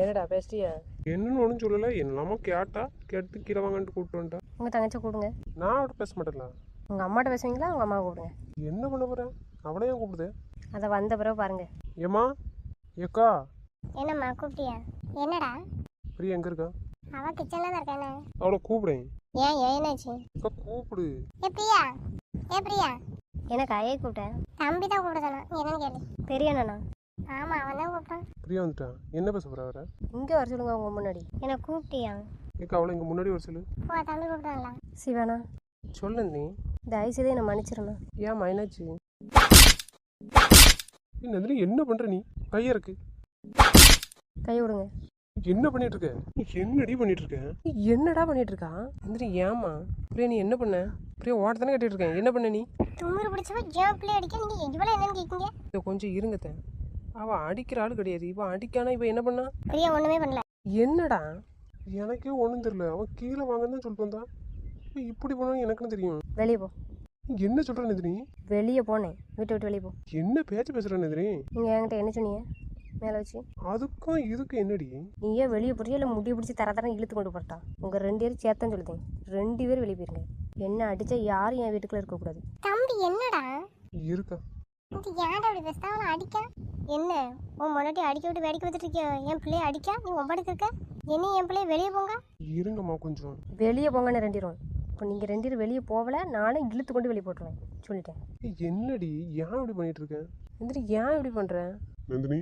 என்னடா பேசிட்டியா? என்னன்னு ஒன்றும் சொல்லலை. என்னமோ கேட்டு கீழே வாங்கன்ட்டு கூப்பிட்டு வந்துட்டேன். உங்கள் தங்கச்சி கூப்பிடுங்க. நான் அவட்ட பேச மாட்டேன்ல. உங்கள் அம்மாட்ட பேசுவீங்களா உங்கள் அம்மா கூப்பிடுங்க. என்ன பண்ண போகிறேன்? அவளே ஏன் கூப்பிடுது? அதை வந்த பிறகு பாருங்க. ஏம்மா ஏக்கா. என்னம்மா கூப்பிட்டியா? என்னடா? பிரியா எங்கே இருக்கா? அவ கிச்சன்ல தான் இருக்கானே. அவளை கூப்பிடேன். ஏன் என்னாச்சு? அக்கா கூப்பிடு. பிரியா, பிரியா. எனக்கு ஐயே கூப்பிட்டேன். தம்பி தான் கூப்பிட சொன்னான். என்னன்னு கேளு. பெரிய அண்ணா. ஆமா, அவன் தான் கூப்பிட்டான். பிரியா வந்துட்டான். என்ன பேச போகிற அவரை? இங்கே வர சொல்லுங்க உங்கள் முன்னாடி. என்ன கூப்பிட்டியா? ஏக்கா அவளை இங்கே முன்னாடி வர சொல்லு. தம்பி கூப்பிட்டாங்களா? சிவானா சொல்ல நீ. இந்த ஐசதே என்னை மன்னிச்சிடணும். ஏன் என்னாச்சு? நந்தினி என்ன பண்ணுற நீ? கையை இருக்கு. கை விடுங்க. என்ன பண்ணிட்டு இருக்க? நீ என்னடி பண்ணிட்டு இருக்க? என்னடா பண்ணிட்டு இருக்கா? நந்தினி ஏமா? பிரியா நீ என்ன பண்ண? பிரியா ஓட்டத்தானே கட்டிட்டு இருக்கேன். என்ன பண்ண நீ? தும்முறு பிடிச்சவன் ஏன் பிள்ளை அடிக்க நீங்க இவ்வளவு என்னன்னு கேட்கீங்க? இதை கொஞ்சம் இருங்கத்தேன். அவள் அடிக்கிற ஆள் கிடையாது. இப்போ அடிக்கானா இப்போ என்ன பண்ணா? பிரியா ஒண்ணுமே பண்ணல. என்னடா? எனக்கே ஒன்றும் தெரியல. அவன் கீழே வாங்கன்னு தான் சொல்லிட்டு வந்தா. இப்படி போனோம் எனக்குன்னு தெரியும். வெளியே போ. என்ன சொல்ற நந்தினி? வெளியே போனேன். வீட்டை விட்டு வெளியே போ. என்ன பேச்சு பேசுற நந்தினி? நீங்கள் என்கிட்ட என்ன சொன்னீங்க மேலே வச்சு? அதுக்கும் இதுக்கும் என்னடி? நீ ஏன் வெளியே போறியா இல்லை முடி பிடிச்சி தர இழுத்து கொண்டு போட்டா? உங்கள் 2 பேரும் சேர்த்தான்னு சொல்லுதேன். 2 பேரும் வெளியே போயிருங்க. என்ன அடித்தா யாரும் என் வீட்டுக்குள்ளே இருக்கக்கூடாது. தம்பி என்னடா? இருக்கா? இது ஏன்டா அப்படி பேசுதா? அவனை அடிக்க என்ன? உன் முன்னாடி அடிக்க விட்டு வேடிக்கை வச்சுட்டு இருக்கிய என் பிள்ளைய அடிக்க நீ ஒம்படுக்கு இருக்க. என்ன என் பிள்ளைய வெளியே போங்க. இருங்கம்மா கொஞ்சம். வெளியே போங்கன்னு 2 பேரும். இப்போ நீங்கள் 2 பேரும் வெளியே போகல, நானும் இழுத்து கொண்டு வெளியே போட்டுருவேன் சொல்லிட்டேன். என்னடி ஏன் இப்படி பண்ணிட்டு இருக்கேன்? எந்திரி. ஏன் இப்படி பண்ணுறேன்? நந்தினி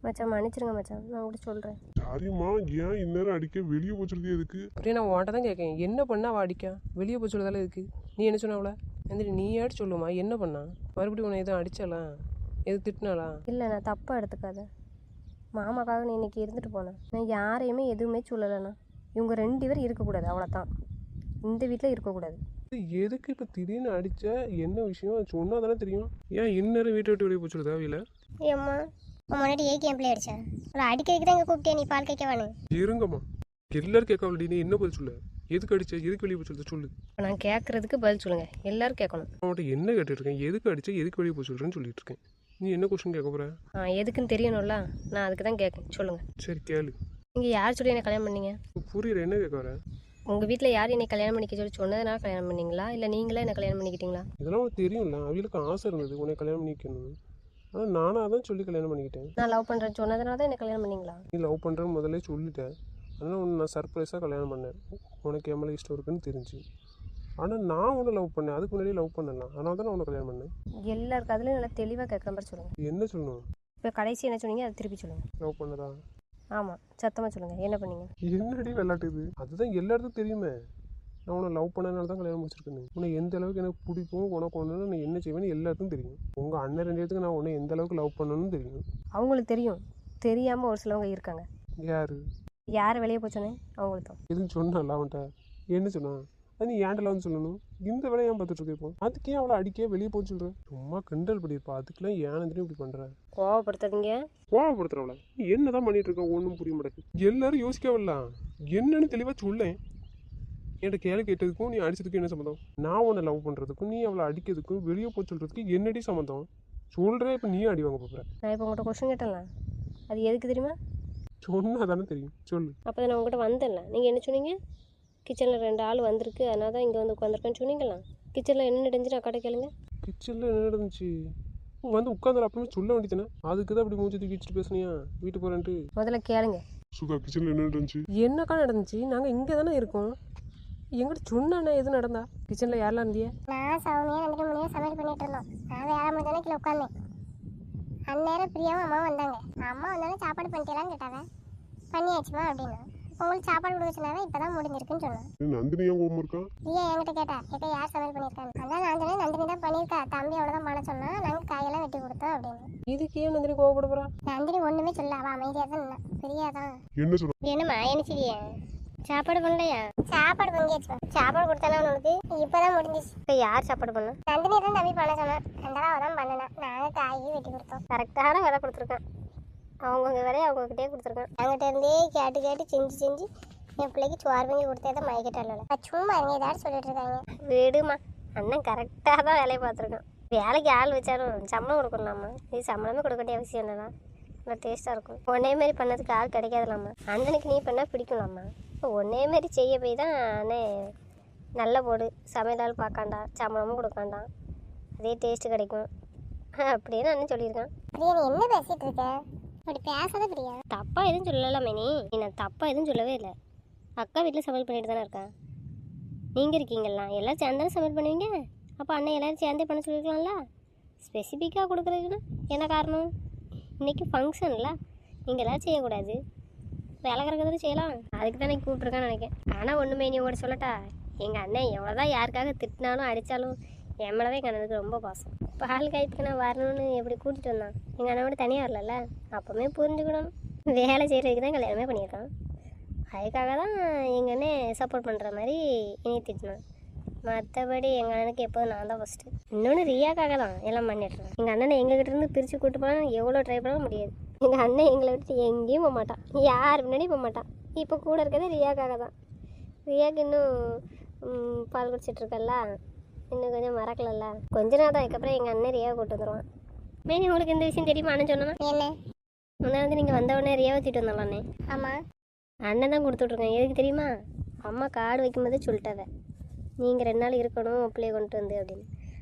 மச்சான் மன்னிச்சிருங்க மச்சான். நான் கூட சொல்கிறேன். சாரிம்மா, ஏன் இந்நேரம் அடிக்க வெளியே போச்சுருக்கே எதுக்கு? அப்படியே நான் உன்ட்ட தான் கேட்கேன். என்ன பண்ணா அவள் அடிக்கா? வெளியே போய் சொல்லதால இருக்கு. நீ என்ன சொன்ன அவளை? நந்தினி நீ ஏடு சொல்லுமா? என்ன பண்ணா? மறுபடியும் உன்னை எதுவும் அடிச்சாலா? எது திட்டினாளா? இல்லை நான் தப்பாக எடுத்துக்காத. மாமாக்காக நீ இன்னைக்கு இருந்துட்டு போனேன். நான் யாரையுமே எதுவுமே சொல்லலைண்ணா. இவங்க 2 பேரும் இருக்கக்கூடாது, அவ்வளோதான். இந்த வீட்டில் இருக்கக்கூடாது. எதுக்கு இப்போ திடீர்னு அடிச்சா? என்ன விஷயம் சொன்னா தானே தெரியும். ஏன் இந்நேரம் வீட்டை விட்டு வெளியே போச்சுருதா தேவையில்ல? ஏம்மா உன் முன்னாடி ஏக்கு என் பிள்ளை அடிச்சா? ஒரு அடிக்கிறதுக்கு தான் இங்கே கூப்பிட்டியா? நீ பால் கேட்கவானு? இருங்கம்மா. எல்லாரும் கேட்கவில்லை. நீ என்ன பதில் சொல்ல? எதுக்கு அடிச்ச? எதுக்கு வெளியே போச்சு சொல்லு. இப்போ நான் கேட்குறதுக்கு பதில் சொல்லுங்கள். எல்லோரும் கேட்கணும். அவன்கிட்ட என்ன கேட்டுட்டு இருக்கேன்? எதுக்கு அடிச்சா? எதுக்கு வெளியே போய் சொல்கிறேன்னு சொல்லிட்டு இருக்கேன். நீ என்ன கொஸ்டின் கேட்க போற? எதுக்குன்னு தெரியணும்ல. நான் அதுக்கு தான் கேட்கேன். சொல்லுங்கள். சரி கேளு. நீங்கள் யார் சொல்லி என்னை கல்யாணம் பண்ணீங்க? புரியல. என்ன கேட்க வர? உங்கள் வீட்டில் யார் என்னை கல்யாணம் பண்ணிக்க சொல்லி சொன்னதுனால கல்யாணம் பண்ணீங்களா, இல்லை நீங்களே என்னை கல்யாணம் பண்ணிக்கிட்டீங்களா? இதெல்லாம் உனக்கு தெரியும்ல. அவளுக்கு ஆசை இருந்தது உன்னை கல்யாணம் பண்ணிக்கணும். ஆனால் நானாக தான் சொல்லி கல்யாணம் பண்ணிக்கிட்டேன். நான் லவ் பண்ணுறேன்னு சொன்னதுனால தான் என்னை கல்யாணம் பண்ணீங்களா? நீ லவ் பண்ணுறேன்னு முதல்ல சொல்லிட்டேன். அதனால் உன்னை நான் சர்ப்ரைஸாக கல்யாணம் பண்ணேன். உனக்கு என் மேலே இஷ்டம் இருக்குன்னு தெரிஞ்சு. ஆனால் நான் உன்னை லவ் பண்ணேன். அதுக்கு முன்னாடியே லவ் பண்ணலாம். அதனால தான் நான் உன்னை கல்யாணம் பண்ணேன். எல்லாருக்கும் அதுலேயும் நல்லா தெளிவாக கேட்குற மாதிரி சொல்லுங்கள். என்ன சொல்லணும்? இப்போ கடைசி என்ன சொன்னீங்க அதை திருப்பி சொல்லுங்கள். லவ் பண்ணதா? ஆமாம், சத்தமாக சொல்லுங்கள். என்ன பண்ணீங்க? என்னடி விளாட்டு இது? அதுதான் எல்லாருக்கும் தெரியுமே. நான் உன்னை லவ் பண்ணனால தான் கல்யாணம் முடிச்சிருக்கேன். உன்னை எந்த அளவுக்கு எனக்கு பிடிக்கும், உனக்கு ஒன்று நான் என்ன செய்வேன்னு எல்லாத்துக்கும் தெரியும். உங்கள் அண்ணன் 2 பேத்துக்கு நான் உன்னை எந்த அளவுக்கு லவ் பண்ணணும்னு தெரியும். அவங்களுக்கு தெரியும். தெரியாமல் ஒரு சிலவங்க இருக்காங்க. யார்? யார் வெளியே போச்சோன்னே அவங்களுக்கு தான். எதுவும் சொன்னால அவன்கிட்ட? என்ன சொன்னான்? அது நீ ஏன்டெல்லாம் வந்து சொல்லணும். இந்த வேலையை ஏன் பார்த்துட்டு இருக்க? இப்போ அதுக்கே அவளை அடிக்க வெளியே போக சொல்கிறேன். சும்மா கிண்டல் பண்ணியிருப்பா. அதுக்கெல்லாம் ஏன் இப்படி பண்ணுறேன்? கோவப்படுத்தாதீங்க. கோவப்படுத்துறவளை நீ என்ன தான் பண்ணிட்டு இருக்க? ஒன்றும் புரிய மாட்டேங்குது. எல்லாரும் யோசிக்கவில்லாம். என்னன்னு தெளிவாக சொல்லேன். என்கிட்ட கேள்வி கேட்டதுக்கும் நீ அடிச்சதுக்கும் என்ன சம்மந்தம்? நான் உன்னை லவ் பண்ணுறதுக்கும் நீ அவளை அடிக்கிறதுக்கும் வெளியே போய் சொல்கிறதுக்கு என்னடி சம்மந்தம்? சொல்கிறேன். இப்போ நீ அடி வாங்க போகிற. நான் இப்போ உங்கள்கிட்ட கொஸ்டின் கேட்டேன்ல, அது எதுக்கு தெரியுமா? சொன்னா தானே தெரியும். சொல்லு. அப்போ தான் நான் உங்கள்கிட்ட வந்தேன்ல. நீங்கள் என்ன சொன்னீங்க? கிச்சனில் 2 ஆள் வந்திருக்கு, அதனால தான் இங்கே வந்து உட்காந்துருக்கேன்னு சொன்னீங்களா? கிச்சனில் என்ன நடந்துச்சு நான் கடை கேளுங்க. கிச்சனில் என்ன நடந்துச்சு? வந்து உட்காந்துரு. அப்பவுமே சொல்ல வேண்டியதானே. அதுக்கு தான் அப்படி மூஞ்சி தூக்கி வச்சுட்டு பேசுனியா வீட்டுக்கு போகிறேன்ட்டு? முதல்ல கேளுங்க. சுதா கிச்சனில் என்ன நடந்துச்சு? என்னக்கா நடந்துச்சு? நாங்கள் இங்கே தானே இருக்கோம். எங்கிட்ட சொன்னா எது நடந்தா? கிச்சனில் யாரெல்லாம் இருந்தியா? நான் சௌமியா 2 மணியாக சமையல் பண்ணிட்டு இருந்தோம். நான் வேலை முடிஞ்சாலும் கீழே உட்காந்தேன். அந்நேரம் பிரியாவும் அம்மாவும் வந்தாங்க. அம்மா வந்தாலும் சாப்பாடு பண்ணிட்டலான்னு கேட்டாங்க. பண்ணியாச்சுமா அப்படின்னா. உங்களுக்கு சாப்பாடு கொடுக்க சொன்னாவே இப்போ தான் முடிஞ்சிருக்குன்னு சொன்னேன். நந்தினி ஏன் கோவம் இருக்கா? பிரியா என்கிட்ட கேட்டா யார் சமையல் பண்ணியிருக்காங்க. அதான் நான் சொன்னேன் நந்தினி தான் பண்ணியிருக்கா. தம்பி அவ்வளோதான் பண்ண சொன்னா, நாங்கள் காயெல்லாம் வெட்டி கொடுத்தோம் அப்படின்னு. இதுக்கு ஏன் நந்தினி கோவப்பட போறா? நந்தினி ஒன்றுமே சொல்ல. அவள் அமைதியாக தான் இல்லை. பிரியா தான். என்ன சொல்ற? என்னம்மா என்ன சரியா? சாப்பாடு பண்ணலையா? சாப்பாடு பண்ணியாச்சு. சாப்பாடு கொடுத்தானா உனக்கு? இப்போதான் முடிஞ்சிச்சு. இப்போ யார் சாப்பாடு பண்ணா? நந்தினி தான் தம்பி பண்ண சொன்னான். ரெண்டாவது அவள் தான் பண்ணனா. நாங்கள் காய் வெட்டி கொடுத்தோம். கரெக்டான வேலை கொடுத்துருக்கேன். அவங்கவுங்க வேலையை அவங்கக்கிட்டே கொடுத்துருக்கேன். என்கிட்ட இருந்தே கேட்டு செஞ்சு என் பிள்ளைக்கு சோறு பண்ணி கொடுத்தே தான் மயக்கிட்டால. சும்மா இருங்க ஏதாச்சும் சொல்லிட்டு இருக்காங்க. விடுமா, அண்ணன் கரெக்டாக தான் வேலையை பார்த்துருக்கேன். வேலைக்கு ஆள் வச்சாலும் சம்பளம் கொடுக்கணும்லாமா? இது சம்பளமே கொடுக்க வேண்டிய அவசியம் இல்லைனா? நல்லா டேஸ்ட்டாக இருக்கும். ஒன்னே மாதிரி பண்ணதுக்கு ஆள் கிடைக்காதுலாமா. அண்ணனுக்கு நீ பண்ணால் பிடிக்கலாமா. இப்போ ஒன்னே மாதிரி செய்ய போய் தான் அண்ணே நல்ல போடு சமையலால் பார்க்காண்டா, சம்பளமும் கொடுக்காண்டாம், அதே டேஸ்ட்டு கிடைக்கும் அப்படின்னு அண்ணன் சொல்லியிருக்கான். பிரியா நீ என்ன பேசிட்டு இருக்க? அப்படி பேசாத பிரியா. தப்பாக எதுவும் சொல்லலாமே நீ நான் தப்பாக எதுவும் சொல்லவே இல்லை. அக்கா வீட்டில் சமையல் பண்ணிட்டு தானே இருக்கா. நீங்கள் இருக்கீங்களா, எல்லோரும் சேர்ந்தாலும் சமையல் பண்ணுவீங்க. அப்போ அண்ணன் எல்லோரும் சேர்ந்தே பண்ண சொல்லியிருக்கலாம்ல. ஸ்பெசிஃபிக்காக கொடுக்குறதுக்குன்னா என்ன காரணம்? இன்றைக்கி ஃபங்க்ஷன்ல நீங்கள் எல்லோரும் செய்யக்கூடாது, வேலை கிடக்கிறதுக்கு செய்யலாம். அதுக்கு தான் நான் கூப்பிட்ருக்கான்னு நினைக்கிறேன். ஆனால் ஒன்றுமே நீ உங்கள்கிட்ட சொல்லட்டா, எங்கள் அண்ணன் எவ்வளோதான் யாருக்காக திட்டினாலும் அடித்தாலும் என் மேலே தான் எங்கள் அண்ணனுக்கு ரொம்ப பாசம். பால் காய்ப்புக்கு நான் வரணும்னு எப்படி கூட்டிகிட்டு வந்தான். எங்கள் அண்ணன் மட்டும் தனியாக வரல, அப்போவுமே புரிஞ்சுக்கணும். வேலை செய்கிறதுக்கு தான் கல்யாணமே பண்ணியிருக்கான். அதுக்காக தான் எங்கள் அண்ணன் சப்போர்ட் பண்ணுற மாதிரி இனி திட்டினான். மற்றபடி எங்கள் அண்ணனுக்கு எப்போதும் நான் தான் ஃபஸ்ட்டு. இன்னொன்று ரியாக்காக தான் எல்லாம் பண்ணிட்டுருக்கேன். எங்கள் அண்ணனை எங்ககிட்டேருந்து பிரித்து கூப்பிட்டு போனால் எவ்வளோ ட்ரை பண்ண முடியாது. எங்கள் அண்ணன் எங்களை விட்டு எங்கேயும் போக மாட்டான், யார் முன்னாடியும் போக மாட்டான். இப்போ கூட இருக்கிறது ரியாக்காக தான். ரியாவுக்கு இன்னும் பால் குடிச்சிட்ருக்கல்ல, இன்னும் கொஞ்சம் மறக்கலல்ல. கொஞ்ச நேரம் தான், அதுக்கப்புறம் எங்கள் அண்ணன் ரியாவை கூப்பிட்டு வந்துடுவான். மேனி உங்களுக்கு இந்த விஷயம் தெரியுமா? அண்ணன் சொன்னா என்ன? முன்னாடி வந்து நீங்கள் வந்த உடனே ரியாவை தூக்கிட்டு வந்தாலே ஆமாம், அண்ணன் தான் கொடுத்துட்ருக்கேன். எதுக்கு தெரியுமா? அம்மா கார்டு வைக்கும்போதே சொல்லிட்டாவே நீங்கள் 2 நாள் இருக்கணும் பிள்ளைய கொண்டு வந்து அப்படின்னு.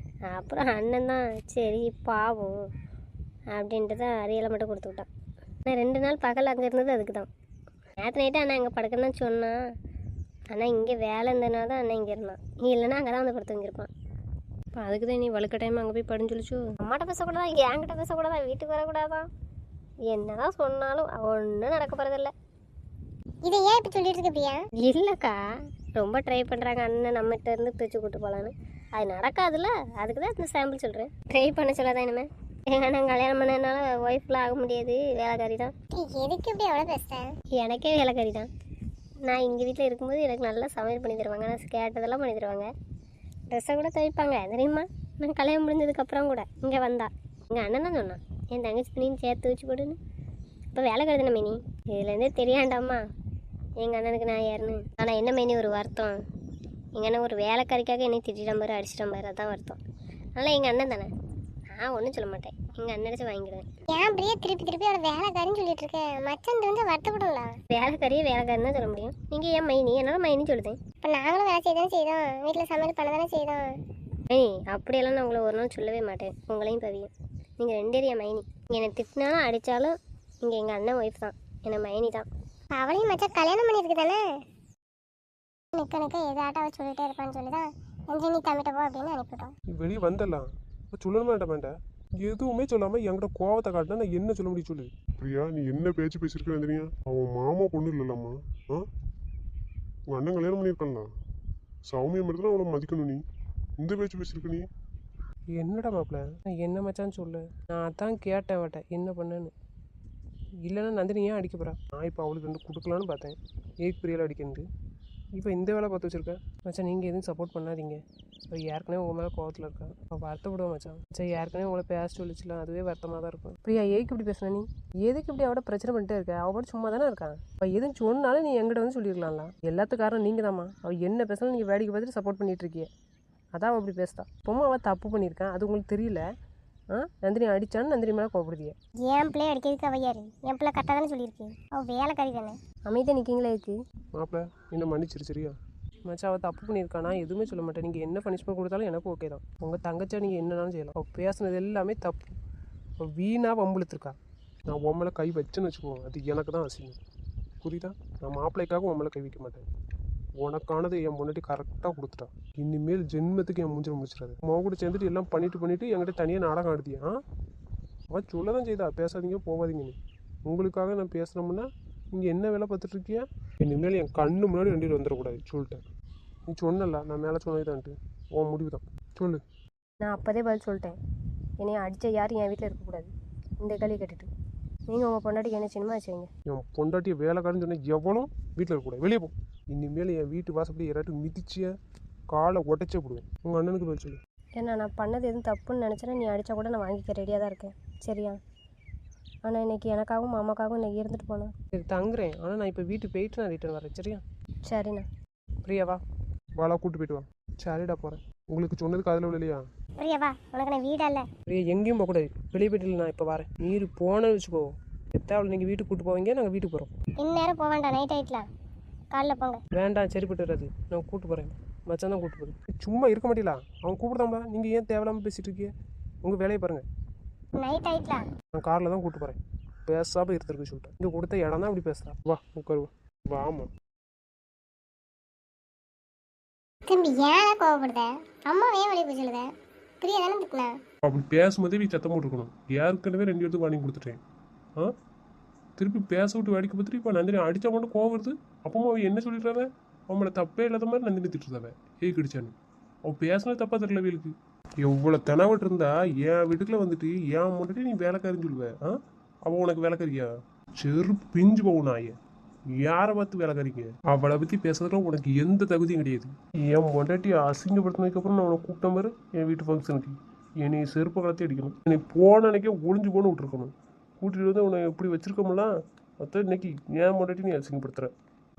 அப்புறம் அண்ணன் தான் சரி பாவம் அப்படின்ட்டு தான் அரியலை மட்டும் கொடுத்து விட்டான். நான் 2 நாள் பகல் அங்கே இருந்தது அதுக்கு தான். நேற்று நைட்டு அண்ணன் அங்கே படுக்கணும்னு சொன்னான். ஆனால் இங்கே வேலை இருந்ததுனால தான் அண்ணன் இங்கே இருந்தான். நீ இல்லைன்னா அங்கே தான் வந்து படுத்து தங்கியிருப்பான். இப்போ அதுக்கு தான் நீ வழுக்க டைம் அங்கே போய் படுன்னு சொல்லிச்சோ. அம்மாட்ட பேசக்கூடாதா, என்கிட்ட பேசக்கூடாதா, வீட்டுக்கு வரக்கூடாதான், என்ன தான் சொன்னாலும் ஒன்றும் நடக்க போகிறதில்ல. இதை ஏன் இப்போ சொல்லிட்டு இருக்க பிரியா? இல்லைக்கா, ரொம்ப ட்ரை பண்ணுறாங்க அண்ணன் நம்மகிட்ட இருந்து பிரித்து கூட்டு போகலான்னு. அது நடக்காதுல்ல, அதுக்கு தான் இந்த சாம்பிள் சொல்கிறேன். ட்ரை பண்ண சொல்லாதான் இனிமேல். எங்கள் அண்ணன் கல்யாணம் பண்ணதுனால ஒய்ஃப்லாம் ஆக முடியாது, வேலைக்காரி தான். எதுக்கு இப்படி எவ்வளோ பேசுகிறேன்? எனக்கே வேலைக்காரி தான். நான் எங்கள் வீட்டில் இருக்கும்போது எனக்கு நல்லா சமையல் பண்ணி தருவாங்க, நான் கேட்டதெல்லாம் பண்ணி தருவாங்க, ட்ரெஸ்ஸை கூட துவைப்பாங்க தெரியுமா. நான் கல்யாணம் முடிஞ்சதுக்கப்புறம் கூட இங்கே வந்தா எங்கள் அண்ணன் தான் சொன்னான், என் தங்கச்சி துணின்னு சேர்த்து வச்சு போடுன்னு. இப்போ வேலைக்காரி தானே மைனி, இதுலேருந்தே தெரியாண்டாமா எங்கள் அண்ணனுக்கு நான் யாருன்னு. ஆனால் என்ன மைனி ஒரு வருத்தம், எங்கள் அண்ணன் ஒரு வேலைக்காரிக்காக என்னை திட்டிடம் பாரு, அடிச்சிடம் பாரு, அதான் வருத்தம். அதனால் எங்கள் அண்ணன் தானே, நான் ஒன்றும் சொல்ல மாட்டேன், எங்கள் அண்ணடிச்சு வாங்கிடுவேன். ஏன் பிரியா திருப்பி திருப்பி அவளை வேலைக்காரின்னு சொல்லிட்டு இருக்கேன்? மச்சன் தெரிஞ்சா வருத்தப்படும்ல. வேலைக்காரியே வேலைக்காரின்னு தான் சொல்ல முடியும். நீங்கள் ஏன் மைனி, என்னால் மைனின்னு சொல்லுதேன். இப்போ நாங்களும் வேலை செய்ய தானே செய்தோம், வீட்டில் சமையல் பண்ண தானே செய்தோம். மைனி அப்படியெல்லாம் நான் உங்களை ஒரு நாள் சொல்லவே மாட்டேன், உங்களையும் பவியும். நீங்கள் 2 ஏரியா மைனி. என்னை திட்டினாலும் அடித்தாலும் இங்கே எங்கள் அண்ணன் ஒய்ஃப் தான், என்னை மைனி தான். அவளையும் மச்சான் கல்யாணம் பண்ணியிருக்கு தானே. நிற்க எதாட்ட அவள் சொல்லிட்டே இருப்பான்னு சொல்லி தான் நன்றி நீ தம்பிட்ட போ அப்படின்னு அனுப்பிவிட்டோம். வெளியே வந்துடலாம், இப்போ சொல்லணுமா வேண்டாம். எதுவுமே சொல்லாமல் என்கிட்ட கோவத்தை காட்டினா நான் என்ன சொல்ல முடியும் சொல்லு. பிரியா நீ என்ன பேச்சு பேசியிருக்க நந்தினியா? அவன் மாமா பொண்ணு இல்லைல்லாமா? உங்கள் அண்ணன் கல்யாணம் பண்ணியிருக்கலாம், சௌமியம் மட்டும் தான் அவளை மதிக்கணும். நீ இந்த பேச்சு பேசியிருக்க நீ? என்னடா மாப்பிள்ள, நான் என்ன மச்சான்னு சொல்லு. நான் அதான் கேட்டேன் அவட்ட என்ன பண்ணேன்னு. இல்லைன்னா நந்தினி ஏன் அடிக்க போகிறா? நான் இப்போ அவளுக்கு 2 கொடுக்கலான்னு பார்த்தேன், ஏக் பிரியாவில் அடிக்கிறது. இப்போ இந்த வேலை பார்த்து வச்சுருக்கேன். மச்சான் நீங்கள் எதுவும் சப்போர்ட் பண்ணாதீங்க. இப்போ ஏற்கனவே உங்கள் மேலே கோவத்தில் இருக்கா, அவள் வருத்தப்படுவோம் மச்சான். சரி ஏற்கனவே உங்களை பேச சொல்லிச்சுலாம், அதுவே வருத்தமாக தான் இருக்கும். பிரியா ஏக்கு இப்படி பேசுன நீ? எதுக்கு இப்படி அவட பிரச்சனை பண்ணிட்டே இருக்க? அவள் சும்மா தானே இருக்கான். அவள் எதுவும் சொன்னாலும் நீ எங்கிட்ட வந்து சொல்லிடலாம்ல. எல்லாத்துக்கும் காரணம் நீங்கள் தாம்மா. அவள் என்ன பேசலாம் நீங்கள் வேடிக்கை பார்த்துட்டு சப்போர்ட் பண்ணிகிட்டு இருக்கிய, அதான் அவள் அப்படி பேசுதா. சும்மா அவள் தப்பு பண்ணியிருக்கான், அது உங்களுக்கு தெரியல. நந்தினி அடித்தான்னு நந்தினி மேலே கோவப்படுதிய. என் பிள்ளைய அடிக்கிறதுக்கு அவள் யாரு? என் பிள்ளை கரெக்டாக தானே சொல்லியிருக்கேன், அவள் வேலைக்காரி தானே. அமைதியாக நிற்கிங்களா இருக்கு? மாப்பிள்ள என்ன மன்னிச்சிரு சரியா? மச்சான் அவள் தப்பு பண்ணியிருக்கானா எதுவுமே சொல்ல மாட்டேன். நீங்கள் என்ன பனிஷ்மெண்ட் கொடுத்தாலும் எனக்கு ஓகே தான். உங்கள் தங்கச்சா நீங்கள் என்னன்னாலும் செய்யலாம். அவள் பேசுனது எல்லாமே தப்பு. அவள் வீணாக வம்புழுத்துருக்கா. நான் உன் கை வச்சேன்னு வச்சுக்குவோம், அது எனக்கு தான் அசிங்கம். புரியுதா? நான் மாப்பிள்ளைக்காக உன் கை வைக்க மாட்டேன். உனக்கானது என் முன்னாடி கரெக்டாக கொடுத்துட்டா. இனிமேல் ஜென்மத்துக்கு என் மூஞ்சில் முடிச்சிடாது. உன் கூட சேர்ந்துட்டு எல்லாம் பண்ணிட்டு என்கிட்ட தனியாக நாடகம் ஆடுதியா? அவன் சொல்ல தான் செய்தா, பேசாதீங்க போகாதீங்கன்னு. உங்களுக்காக நான் பேசுகிறோம்னா நீங்கள் என்ன வேலை பார்த்துட்ருக்கியா? இனிமேல் என் கண்ணு முன்னாடி 2 பேர் வந்துடக்கூடாது சொல்லிட்டேன். நீ சொன்னல நான் மேலே சொன்னதுதான்ட்டு, உன் முடிவு தான் சொல்லு. நான் அப்போதே பதில் சொல்லிட்டேன், என்னை அடித்த யாரும் என் வீட்டில் இருக்கக்கூடாது. இந்த களி கட்டிட்டு நீங்கள் உங்கள் பொண்டாட்டிக்கு என்ன சினிமா வச்சுங்க. என் பொண்டாட்டியை வேலைக்காரன்னு சொன்னால் எவனும் வீட்டில் இருக்கக்கூடாது, வெளியே போ. இனிமேல் என் வீட்டு வாசப்படி யாராட்டும் மிதிச்சிய காலை உடச்சே போடுவேன். உங்கள் அண்ணனுக்கு பதில் சொல்லு. ஏன்னா நான் பண்ணது எதுவும் தப்புன்னு நினச்சேன்னா நீ அடித்தா கூட நான் வாங்கிக்க ரெடியாக தான் இருக்கேன் சரியா? ஆனால் இன்றைக்கி எனக்காகவும் மாமாக்காகவும் இன்றைக்கி இருந்துட்டு போனேன். சரி தங்குறேன், ஆனால் நான் இப்போ வீட்டுக்கு போயிட்டு நான் ரிட்டர்ன் வரேன் சரியா? சரிண்ணா. பிரியாவா வாழா கூப்பிட்டு போயிட்டு வா. சரிடா போகிறேன். உங்களுக்கு சொன்னதுக்கு அதில் இல்லையா? பிரியா வா, உனக்கு நான் வீடா இல்லை. பிரியா எங்கேயும் போகக்கூடாது, வெளியே போயிட்டு நான் இப்போ வரேன். நீர் போனேன்னு வச்சுக்கோ, எத்தாவில் நீங்கள் வீட்டுக்கு கூட்டு போவீங்க, நாங்கள் வீட்டுக்கு போகிறோம். இந்நேரம் போக வேண்டாம், நைட் ஆயிட்டலாம். காலைல போங்க. வேண்டாம், சரிப்பட்டு வராது. நான் கூட்டு போகிறேன். மச்சான் தான் கூட்டு போகிறேன். சும்மா இருக்க மாட்டீங்களா? அவன் கூப்பிடாம நீங்கள் ஏன் தேவையில்லாமல் பேசிகிட்டு இருக்கீங்க? உங்கள் வேலையை பாருங்கள். நைட் ஆயிட்டலாம். நான் காரில் தான் கூப்பிட்டு போகிறேன். பேசாமல் இருந்திருக்கு சொல்லிட்டேன். இங்கே கொடுத்த இடம் தான் இப்படி பேசுகிறா. வா உட்காருவா. வாமா. தம்பி ஏன் கோவப்படுத? அம்மாவே வழி போய் சொல்லுத. பிரியா தானே திட்டினா? அப்படி பேசும்போதே நீ சத்தம் போட்டுருக்கணும். ஏற்கனவே 2 இடத்துக்கு வாங்கி கொடுத்துட்டேன். ஆ திருப்பி பேச விட்டு வேடிக்கை பார்த்துட்டு இப்போ நந்தினி அடித்தா மட்டும் கோவம் வருது. அப்பமா அவன் என்ன சொல்லிடுறாவ? அவங்கள தப்பே இல்லாத மாதிரி நந்தினி திட்டுறதாவ. ஏய் கிடிச்சான்னு அவன் பேசினது தப்பா தெரியல வீலுக்கு. எவ்வளோ தெனாவட்டு இருந்தா என் வீட்டுக்குள்ள வந்துட்டு ஏன் முன்னாடி நீ வேலைக்காரின்னு சொல்லுவேன். அவன் உனக்கு வேலைக்காரியா? செரு பிஞ்சு போகும் நாய. யாரை பார்த்து வேலைக்காரிங்க? அவளை பற்றி பேசுறதுல உனக்கு எந்த தகுதியும் கிடையாது. என் பொண்டாட்டி அசிங்கப்படுத்தினதுக்கப்புறம் நான் உனக்கு கூப்பிட்ட மாதிரி என் வீட்டு ஃபங்க்ஷனுக்கு என்னை செருப்பு கலத்தி அடிக்கணும். என்னை போன அன்னைக்கே ஒளிஞ்சு போன்னு விட்டுருக்கணும். கூட்டிகிட்டு வந்து உன்னை எப்படி வச்சிருக்கோம்ல, அதான் இன்னைக்கு என் பொண்டாட்டி நீ அசிங்கப்படுத்துற.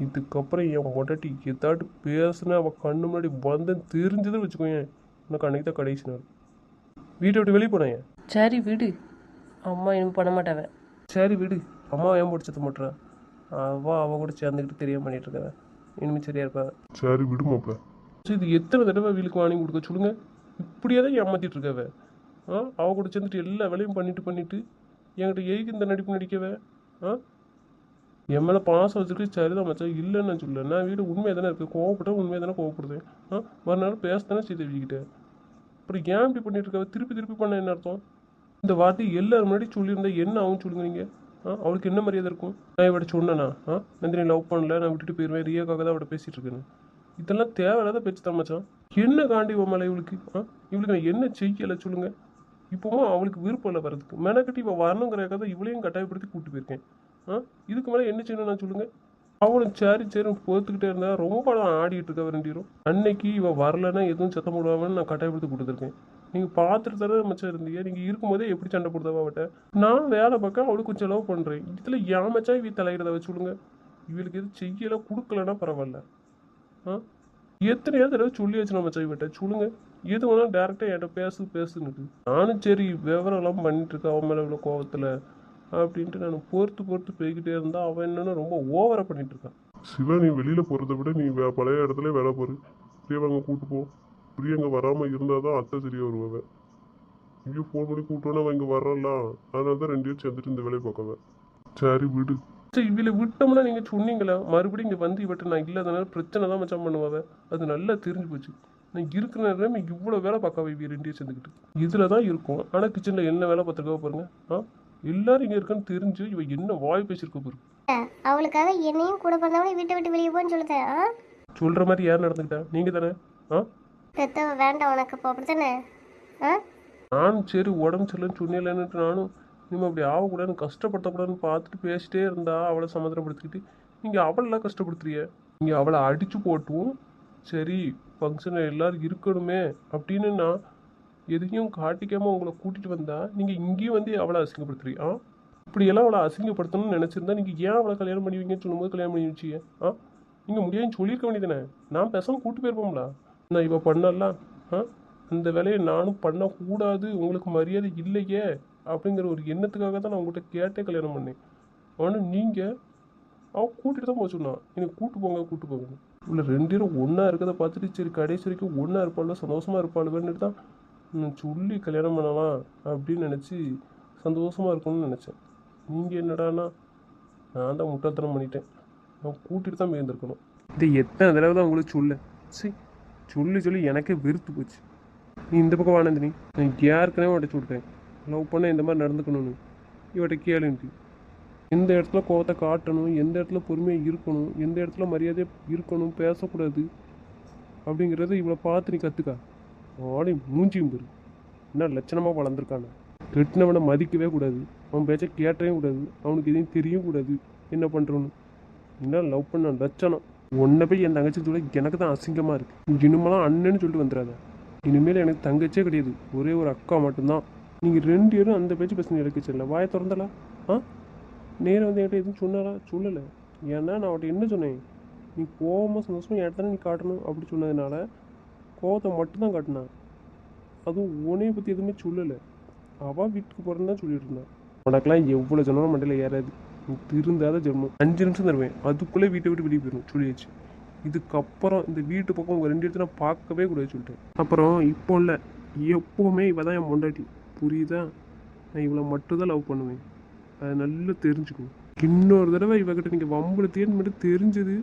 இதுக்கப்புறம் என் பொண்டாட்டி ஏதாட்டு பேசுனா அவள் கண்ணு முன்னாடி வந்தேன்னு தெரிஞ்சதுன்னு வச்சுக்கோயேன், உனக்கு அன்னைக்கு தான் கடைசி நாள். வீட்டை விட்டு வெளியே போனேன். சரி விடு, அம்மா இன்னும் பண்ண மாட்டாவ. சரி விடு, அம்மா ஏன் பிடிச்சது மாட்டுறா? அவள் கூட சேர்ந்துக்கிட்டு தெரியாம பண்ணிட்டு இருக்கவ இனிமேல் சரியா இருப்பா. சரி விடுமாப்ப. சரி இது எத்தனை தடவை வீலுக்கு வாங்கி கொடுக்க சொல்லுங்க? இப்படியே தான் ஏமாத்திட்டு இருக்கவ. அவ கூட சேர்ந்துட்டு எல்லா வேலையும் பண்ணிட்டு என்கிட்ட எதுக்கு இந்த நடிப்பு நடிக்கவே? என் மேலே பாசம் வச்சுருக்கு. சரிதான் மச்சான், இல்லைன்னு நான் சொல்ல. நான் வீடு உண்மையாக தானே இருக்குது. கோவப்பட்டேன், உண்மையாக தானே கோவப்படுதேன். மறுநாள் பேசத்தானே செய்தவிக்கிட்ட. அப்புறம் ஏன் இப்படி பண்ணிட்டு இருக்கவ? திருப்பி பண்ண என்ன அர்த்தம்? இந்த வார்த்தை எல்லாரும் முன்னாடி சொல்லியிருந்தா என்ன ஆகும் சொல்லுங்க நீங்கள்? அவளுக்கு என்ன மரியாதை இருக்கும்? நான் இவட சொன்னேனா? நந்தினி லவ் பண்ணல, நான் விட்டுட்டு போயிடுவேன், ரியாக்காக தான் அவட பேசிகிட்டு இருக்கேன்னு. இதெல்லாம் தேவையில்லாத பேச்சு தான் மச்சான். என்ன காண்டி மேலே இவளுக்கு? இவளுக்கு நான் என்ன செய்யலை சொல்லுங்க? இப்போவும் அவளுக்கு விருப்பம் இல்லை வரதுக்கு. மெனக்கட்டி இவள் வரணுங்கிறக்காக தான் இவளையும் கட்டாயப்படுத்தி கூப்பிட்டு போயிருக்கேன். இதுக்கு மேலே என்ன செய்யணும் நான் சொல்லுங்க? அவளும் சரி பொறுத்துக்கிட்டே இருந்தா ரொம்ப ஆடிட்டு இருக்கா 2 பேரும். அன்னைக்கு இவள் வரலன்னா எதுவும் சத்தம் போடுவாங்கன்னு நான் கட்டாயப்படுத்தி கொடுத்துருக்கேன். நீங்கள் பார்த்துட்டு தானே மச்சான் இருந்தீங்க. நீங்கள் இருக்கும்போதே எப்படி சண்டை போடுதாவா அவட்ட? நான் வேலை பார்க்க அவளுக்கு கொஞ்சம் செலவு பண்ணுறேன். இதில் ஏன் மச்சா இவ தலையிடதை வச்சு சொல்லுங்க? இவளுக்கு எதுவும் செய்யலை கொடுக்கலன்னா பரவாயில்ல. எத்தனையோ தடவை சொல்லி வச்சு மச்சா இவட்ட சொல்லுங்க. எது வேணாலும் டேரெக்டாக என்கிட்ட பேசுன்னுட்டு. நானும் சரி விவரம்லாம் பண்ணிட்டு இருக்கேன் அவன் மேலே இவ்வளோ கோவத்தில் அப்படின்ட்டு நான் பொறுத்து போய்கிட்டே இருந்தா அவன் என்னன்னா ரொம்ப ஓவராக பண்ணிட்டு இருக்கான். சிவா, நீ வெளியில போறதை விட நீ பழைய இடத்துல வேலை போரு. பிரியவாங்க கூட்டு போ. பிரியங்க வராம இருந்தாதான் அத்தை சரியா வருவாங்க. இங்கேயும் ஃபோன் பண்ணி கூப்பிட்டோன்னா அவன் இங்கே வரலாம். அதனால தான் 2 பேரும் சேர்ந்துட்டு இந்த வேலையை பார்க்கவ. சரி விடு. சரி இவளை விட்டோம்னா நீங்கள் சொன்னீங்களா? மறுபடியும் இங்கே வந்து இவட்ட நான் இல்லாதனால பிரச்சனை தான் மச்சான் பண்ணுவாங்க. அது நல்லா தெரிஞ்சு போச்சு. நான் இருக்கிற நேரம் இவ்வளோ வேலை பார்க்காவ இவ 2 பேரும் சேர்ந்துக்கிட்டு. இதில் தான் இருக்கும். ஆனால் கிச்சனில் என்ன வேலை பார்த்துருக்கா பாருங்க. எல்லாரும் இங்கே இருக்கான்னு தெரிஞ்சு இவ என்ன வாய் பேசியிருக்க பாருங்க. அவளுக்காக என்னையும் கூட பிறந்தவனே வீட்டை விட்டு வெளியே போன்னு சொல்லுதேன். சொல்கிற மாதிரி யார் நடந்துக்கிட்டா? நீங்கள் தானே? பெத்தவ வேண்டாம் உனக்கு இப்போ அப்படித்தானே? நானும் சரி உடம்பு சரியில்லைன்னு சொன்னேன்னுட்டு நானும் இனிமேல் அப்படி ஆகக்கூடாதுன்னு கஷ்டப்படுத்தக்கூடாதுன்னு பார்த்துட்டு பேசிட்டே இருந்தா அவளை சமாதானப்படுத்திக்கிட்டு நீங்கள் அவளெல்லாம் கஷ்டப்படுத்துறிய. நீங்கள் அவளை அடித்து போட்டும் சரி ஃபங்க்ஷனில் எல்லோரும் இருக்கணுமே அப்படின்னு நான் எதையும் காட்டிக்காமல் உங்களை கூட்டிகிட்டு வந்தால் நீங்கள் இங்கேயும் வந்து அவளை அசிங்கப்படுத்துறீங்க. இப்படியெல்லாம் அவளை அசிங்கப்படுத்தணும்னு நினச்சிருந்தா நீங்கள் ஏன் அவளை கல்யாணம் பண்ணுவீங்கன்னு சொல்லும்போது கல்யாணம் பண்ணி வச்சிங்க? நீங்கள் முடியாதுன்னு சொல்லியிருக்க வேண்டியதானே? நான் பேசாமல் கூட்டு போயிருப்போம்ல. நான் இவள் பண்ணலாம். அந்த வேலையை நானும் பண்ணக்கூடாது, உங்களுக்கு மரியாதை இல்லையே அப்படிங்கிற ஒரு எண்ணத்துக்காக தான் நான் உங்கள்கிட்ட கேட்டே கல்யாணம் பண்ணேன். ஆனால் நீங்கள் அவள் கூட்டிகிட்டு தான் போக சொன்னான். எனக்கு கூட்டு போங்க உள்ள 2 பேரும் ஒன்றா இருக்கிறத பார்த்துட்டு சரி கடைசி வரைக்கும் ஒன்றா இருப்பாள், சந்தோஷமாக இருப்பாளுன்னு தான் நான் சொல்லி கல்யாணம் பண்ணலாம் அப்படின்னு நினச்சி சந்தோஷமாக இருக்கணும்னு நினச்சேன். நீங்கள் என்னடானா நான் தான் முட்டாள்தனம் பண்ணிட்டேன். நான் கூட்டிகிட்டு தான் போயிருந்துருக்கணும். இது எத்தனை தடவை தான் உங்களுக்கு சொல்லி எனக்கே வெறுத்து போச்சு. நீ இந்த பக்கம் வானந்தினி, நான் யாருக்குனே அவட்ட சொல்கிறேன் லவ் பண்ண இந்த மாதிரி நடந்துக்கணும்னு. இவட்ட கேளுன்ட்டு எந்த இடத்துல கோவத்தை காட்டணும், எந்த இடத்துல பொறுமையாக இருக்கணும், எந்த இடத்துல மரியாதையாக இருக்கணும், பேசக்கூடாது அப்படிங்கிறத இவளை பார்த்து நீ கற்றுக்கா. ஆடி மூஞ்சியும் பெரு என்ன லட்சணமாக வளர்ந்துருக்கான. கெட்டினவனை மதிக்கவே கூடாது, அவன் பேச்சை கேட்டவே கூடாது, அவனுக்கு எதையும் தெரியவும் கூடாது என்ன பண்ணுறோன்னு. என்ன லவ் பண்ண லட்சணம். உன்னை போய் என் தங்கச்சி சொல்ல எனக்கு தான் அசிங்கமாக இருக்குது. இனிமேலாம் அண்ணன்னு சொல்லிட்டு வந்துடாத. இனிமேல் எனக்கு தங்கச்சே கிடையாது, ஒரே ஒரு அக்கா மட்டும்தான். நீங்கள் 2 பேரும் அந்த பேச்சு பேசுங்க. எனக்கு சொல்ல வாயை திறந்தலா? நேரம் வந்து என்கிட்ட எதுவும் சொன்னாலா? சொல்லலை. ஏன்னா நான் அவட்ட என்ன சொன்னேன், நீ கோவமாக சந்தோஷமாக என்கிட்ட நீ காட்டணும் அப்படி சொன்னதுனால கோவத்தை மட்டும்தான் காட்டினான். அதுவும் உனையை பற்றி எதுவுமே சொல்லலை. அவள் வீட்டுக்கு போகிறேன்னு தான் சொல்லிட்டு இருந்தான். உனக்கெல்லாம் எவ்வளோ சொன்னாலும் மண்டையில் ஏறாது. நீ திருந்தாத ஜென்மம். 5 நிமிஷம் தருவேன், அதுக்குள்ளே வீட்டை விட்டு வெளியே போயிடும் சொல்லியாச்சு. இதுக்கப்புறம் இந்த வீட்டு பக்கம் உங்கள் 2 இடத்துல நான் பார்க்கவே கூடாது சொல்லிட்டேன். அப்புறம் இப்போ இல்லை, எப்போவுமே இவ தான் என் பொண்டாட்டி, புரியுதா? நான் இவளை மட்டும்தான் லவ் பண்ணுவேன், அதை நல்லா தெரிஞ்சுக்கணும். இன்னொரு தடவை இவகிட்ட நீங்கள் வம்புலத்தேன்னு மட்டும் தெரிஞ்சது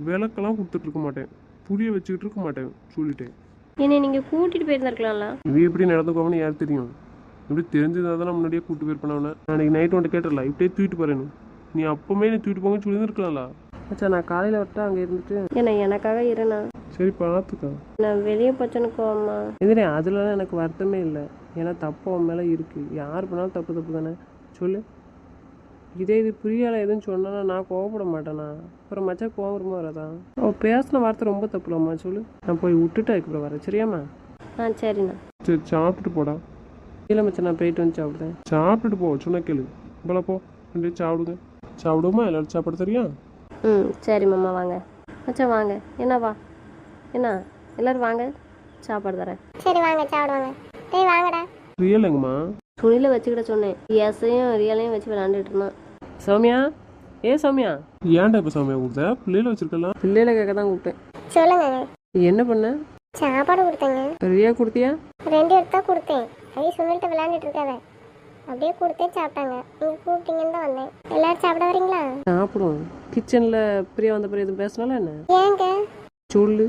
விளக்கெல்லாம் கொடுத்துட்டு இருக்க மாட்டேன், புரிய வச்சுக்கிட்டு இருக்க மாட்டேன் சொல்லிட்டேன். என்னை நீங்கள் கூட்டிகிட்டு போயிருந்துருக்கலாம்ல. இவ எப்படி நடந்துக்கோன்னு யார் தெரியும்? இப்படி தெரிஞ்சதாக தான் முன்னாடியே கூப்பிட்டு போயிருப்பேன். அவனை நாளைக்கு நைட்டு ஒன்று கேட்டுடலாம், இப்படியே தூக்கிட்டு போகிறேன். நீ அப்போமே நீ தூக்கிட்டு போங்கன்னு சொல்லியிருந்துருக்கலாம்ல. மச்சான் நான் காலையில் வரட்டா அங்கே இருந்துட்டு? ஏன்னா எனக்காக இருண்ணா, சரி பார்த்துக்கா. நான் வெளியே போச்சனுக்கோம்மா. எதிரே அதுலலாம் எனக்கு வருத்தமே இல்லை. ஏன்னா தப்பு அவன் மேலே இருக்குது. யார் பண்ணாலும் தப்பு தப்பு தானே சொல்லு. இதே இது பிரியால எதுன்னு சொன்னா நான் கோவப்பட மாட்டேனா? அப்புறம் மச்சா கோவம் வருமா வராதா? அவள் பேசின வார்த்தை ரொம்ப தப்புலம்மா சொல்லு. நான் போய் விட்டுட்டு அதுக்கப்புறம் வரேன், சரியாம்மா? ஆ சரிண்ணா. சரி சாப்பிட்டுட்டு போடா. இல்லை மச்சான் நான் போயிட்டு வந்து சாப்பிடுறேன். சாப்பிட்டுட்டு போ, சொன்ன கேளு. இப்போல போ, ரெண்டு சாப்பிடுங்க. சாப்பிடுமா எல்லாரும் சாப்பாடு தெரியா? ம் சரி மாமா, வாங்க மச்சான் வாங்க. என்ன வா, என்ன எல்லோரும் வாங்க, சாப்பாடு தரேன். சரி வாங்க சாப்பிடுவாங்க. டேய் வாங்கடா. ரியல் எங்கம்மா? துணியில் வச்சுக்கிட்ட சொன்னேன், எஸையும் ரியலையும் வச்சு விளாண்டுட்டு இருந்தான். சௌமியா, ஏ சௌமியா. ஏன்டா இப்போ சமையல் கொடுத்த? பிள்ளையில வச்சிருக்கலாம். பிள்ளையில கேட்க தான் கூப்பிட்டேன். சொல்லுங்க. என்ன பண்ண? சாப்பாடு கொடுத்தேங்க. ரியா கொடுத்தியா? 2 எடுத்தா கொடுத்தேன். அதே சொல்லிட்டு விளையாண்டுட்டு இருக்காத. அப்படியே கொடுத்தே சாப்பிட்டாங்க. நீங்கள் கூப்பிட்டீங்கன்னு தான் வந்தேன். எல்லாரும் சாப்பிட வரீங்களா? சாப்பிடுவோம். கிச்சனில் பிரியா வந்த பிறகு எதுவும் பேசினாலும் என்ன ஏங்க சொல்லு.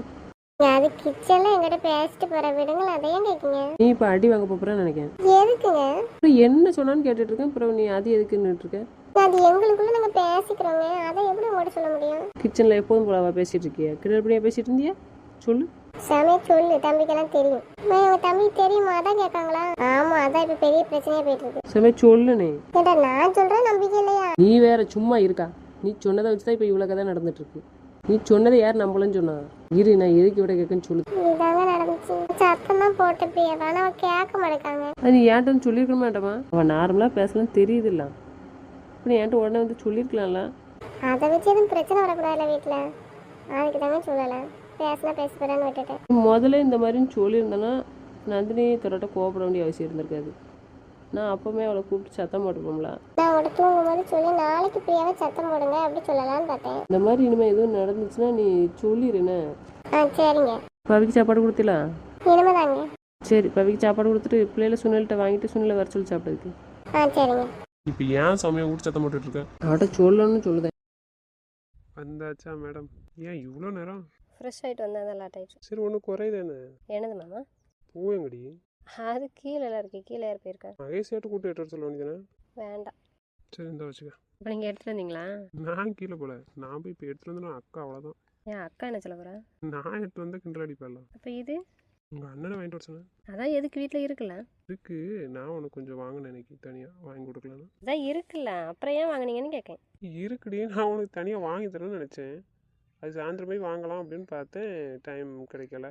அது கிச்சனில் எங்கிட்ட பேசிட்டு போகிற விடுங்களா, அதை ஏன் கேட்குங்க? நீ இப்போ அடி வாங்க போகிறேன்னு நினைக்கிறேன். எதுக்குங்க? அப்புறம் என்ன சொன்னான்னு கேட்டுட்டு இருக்கேன். அப்புறம் நீ அது எதுக்குன்னு இருக்க? அது எங்களுக்குள்ள நாங்கள் பேசிக்கிறோங்க, அதை எப்படி உங்கள்கிட்ட சொல்ல முடியும்? கிச்சனில் எப்போதும் போலவா பேசிட்டு இருக்கியா? கிடப்படியாக பேசிட்டு இருந்தியா சொல்லு. சமையல் சொல்லு, தம்பிக்கெல்லாம் தெரியும். உங்கள் தம்பிக்கு தெரியுமா? அதான் கேட்காங்களா? ஆமாம், அதான் இப்போ பெரிய பிரச்சனையாக போயிட்டு இருக்கு. சமையல் சொல்லு. நீ கேட்டா நான் சொல்கிறேன் நம்பிக்கை இல்லையா? நீ வேற சும்மா இருக்கா? நீ சொன்னதை வச்சு தான் இப்போ இவ்வளோ கதை நடந்துட்டு இருக்கு. நீ சொன்னதை யார் நம்பலன்னு சொன்னா? இரு, நான் எதுக்கு விட கேட்கன்னு சொல்லு. இதாங்க நடந்துச்சு. சத்தம் தான் போட்டு போய் ஆனால் அவன் கேட்க மாட்டேக்காங்க. அது நீ ஏன்ட்டு சொல்லியிருக்க மாட்டேமா? அவன் நார்மலாக பேசலாம் தெரியுது இல்லை? இப்போ நீ என்கிட்ட உடனே வந்து சொல்லியிருக்கலாம்ல. அதை வச்சு எதுவும் பிரச்சனை வரக்கூடாதுல்ல வீட்டில், அதுக்கு தாங்க சொல்லலை. பேசினா பேச போகிறேன்னு விட்டுட்டேன். முதல்ல இந்த மாதிரின்னு சொல்லியிருந்தேன்னா நந்தினி தொடாட்ட கோவப்பட வேண்டிய அவசியம் இருந்திருக்காது. நான் அப்போவுமே அவளை கூப்பிட்டு சத்தம் போட்டுப்போம்ல. நான் உட தூங்கும்போது சொல்லி நாளைக்கு பிரியாவே சத்தம் போடுங்க அப்படி சொல்லலான்னு பார்த்தேன். இந்த மாதிரி இனிமேல் எதுவும் நடந்துச்சுன்னா நீ சொல்லிடுனே. ஆ சரிங்க. பவிக்கு சாப்பாடு கொடுத்தீங்களா? இனிமே தாங்க. சரி, பவிக்கு சாப்பாடு கொடுத்துட்டு பிள்ளைல சுனில்கிட்ட வாங்கிட்டு சுனில வர சொல்லி சாப்பிடுறதுக்கு. ஆ சரிங்க. இப்போ ஏன் சமையல் கூட சத்தம் போட்டுட்டு இருக்க? அவட்ட சொல்லணும்னு சொல்லுதேன். வந்தாச்சா மேடம்? ஏன் இவ்வளோ நேரம்? ஃப்ரெஷ் ஆகிட்டு வந்தேன், தான் லேட் ஆகிடுச்சு. சரி ஒன்றும் குறையுதானே? என்னது மாமா? பூவேங்கடி அது கீழே எல்லாம் இருக்கு, கீழே யார் போயிருக்கா? மகேஷாட்டு கூட்டு எட்டு சொல்ல வேண்டியதானே? வேண்டாம். சரி இந்த வச்சுக்க. இப்போ நீங்கள் எடுத்துகிட்டு வந்தீங்களா? நான் கீழே போல, நான் போய் இப்போ எடுத்துட்டு வந்தேன். அக்கா அவ்வளோதான். என் அக்கா என்ன சொல்ல போகிறா? நான் எடுத்து வந்தால் கிண்டல் அடிப்பேன்லாம். அப்போ இது உங்கள் அண்ணனை வாங்கிட்டு வர சொன்னேன். அதான் எதுக்கு வீட்டில் இருக்குல்ல? இதுக்கு நான் உனக்கு கொஞ்சம் வாங்கினேன், எனக்கு தனியாக வாங்கி கொடுக்கலன்னு. அதான் இருக்குல்ல, அப்புறம் ஏன் வாங்கினீங்கன்னு கேட்கேன். இருக்குடியே, நான் உனக்கு தனியாக வாங்கி தரேன்னு நினச்சேன். அது சாயந்தரம் போய் வாங்கலாம் அப்படின்னு பார்த்தேன், டைம் கிடைக்கல.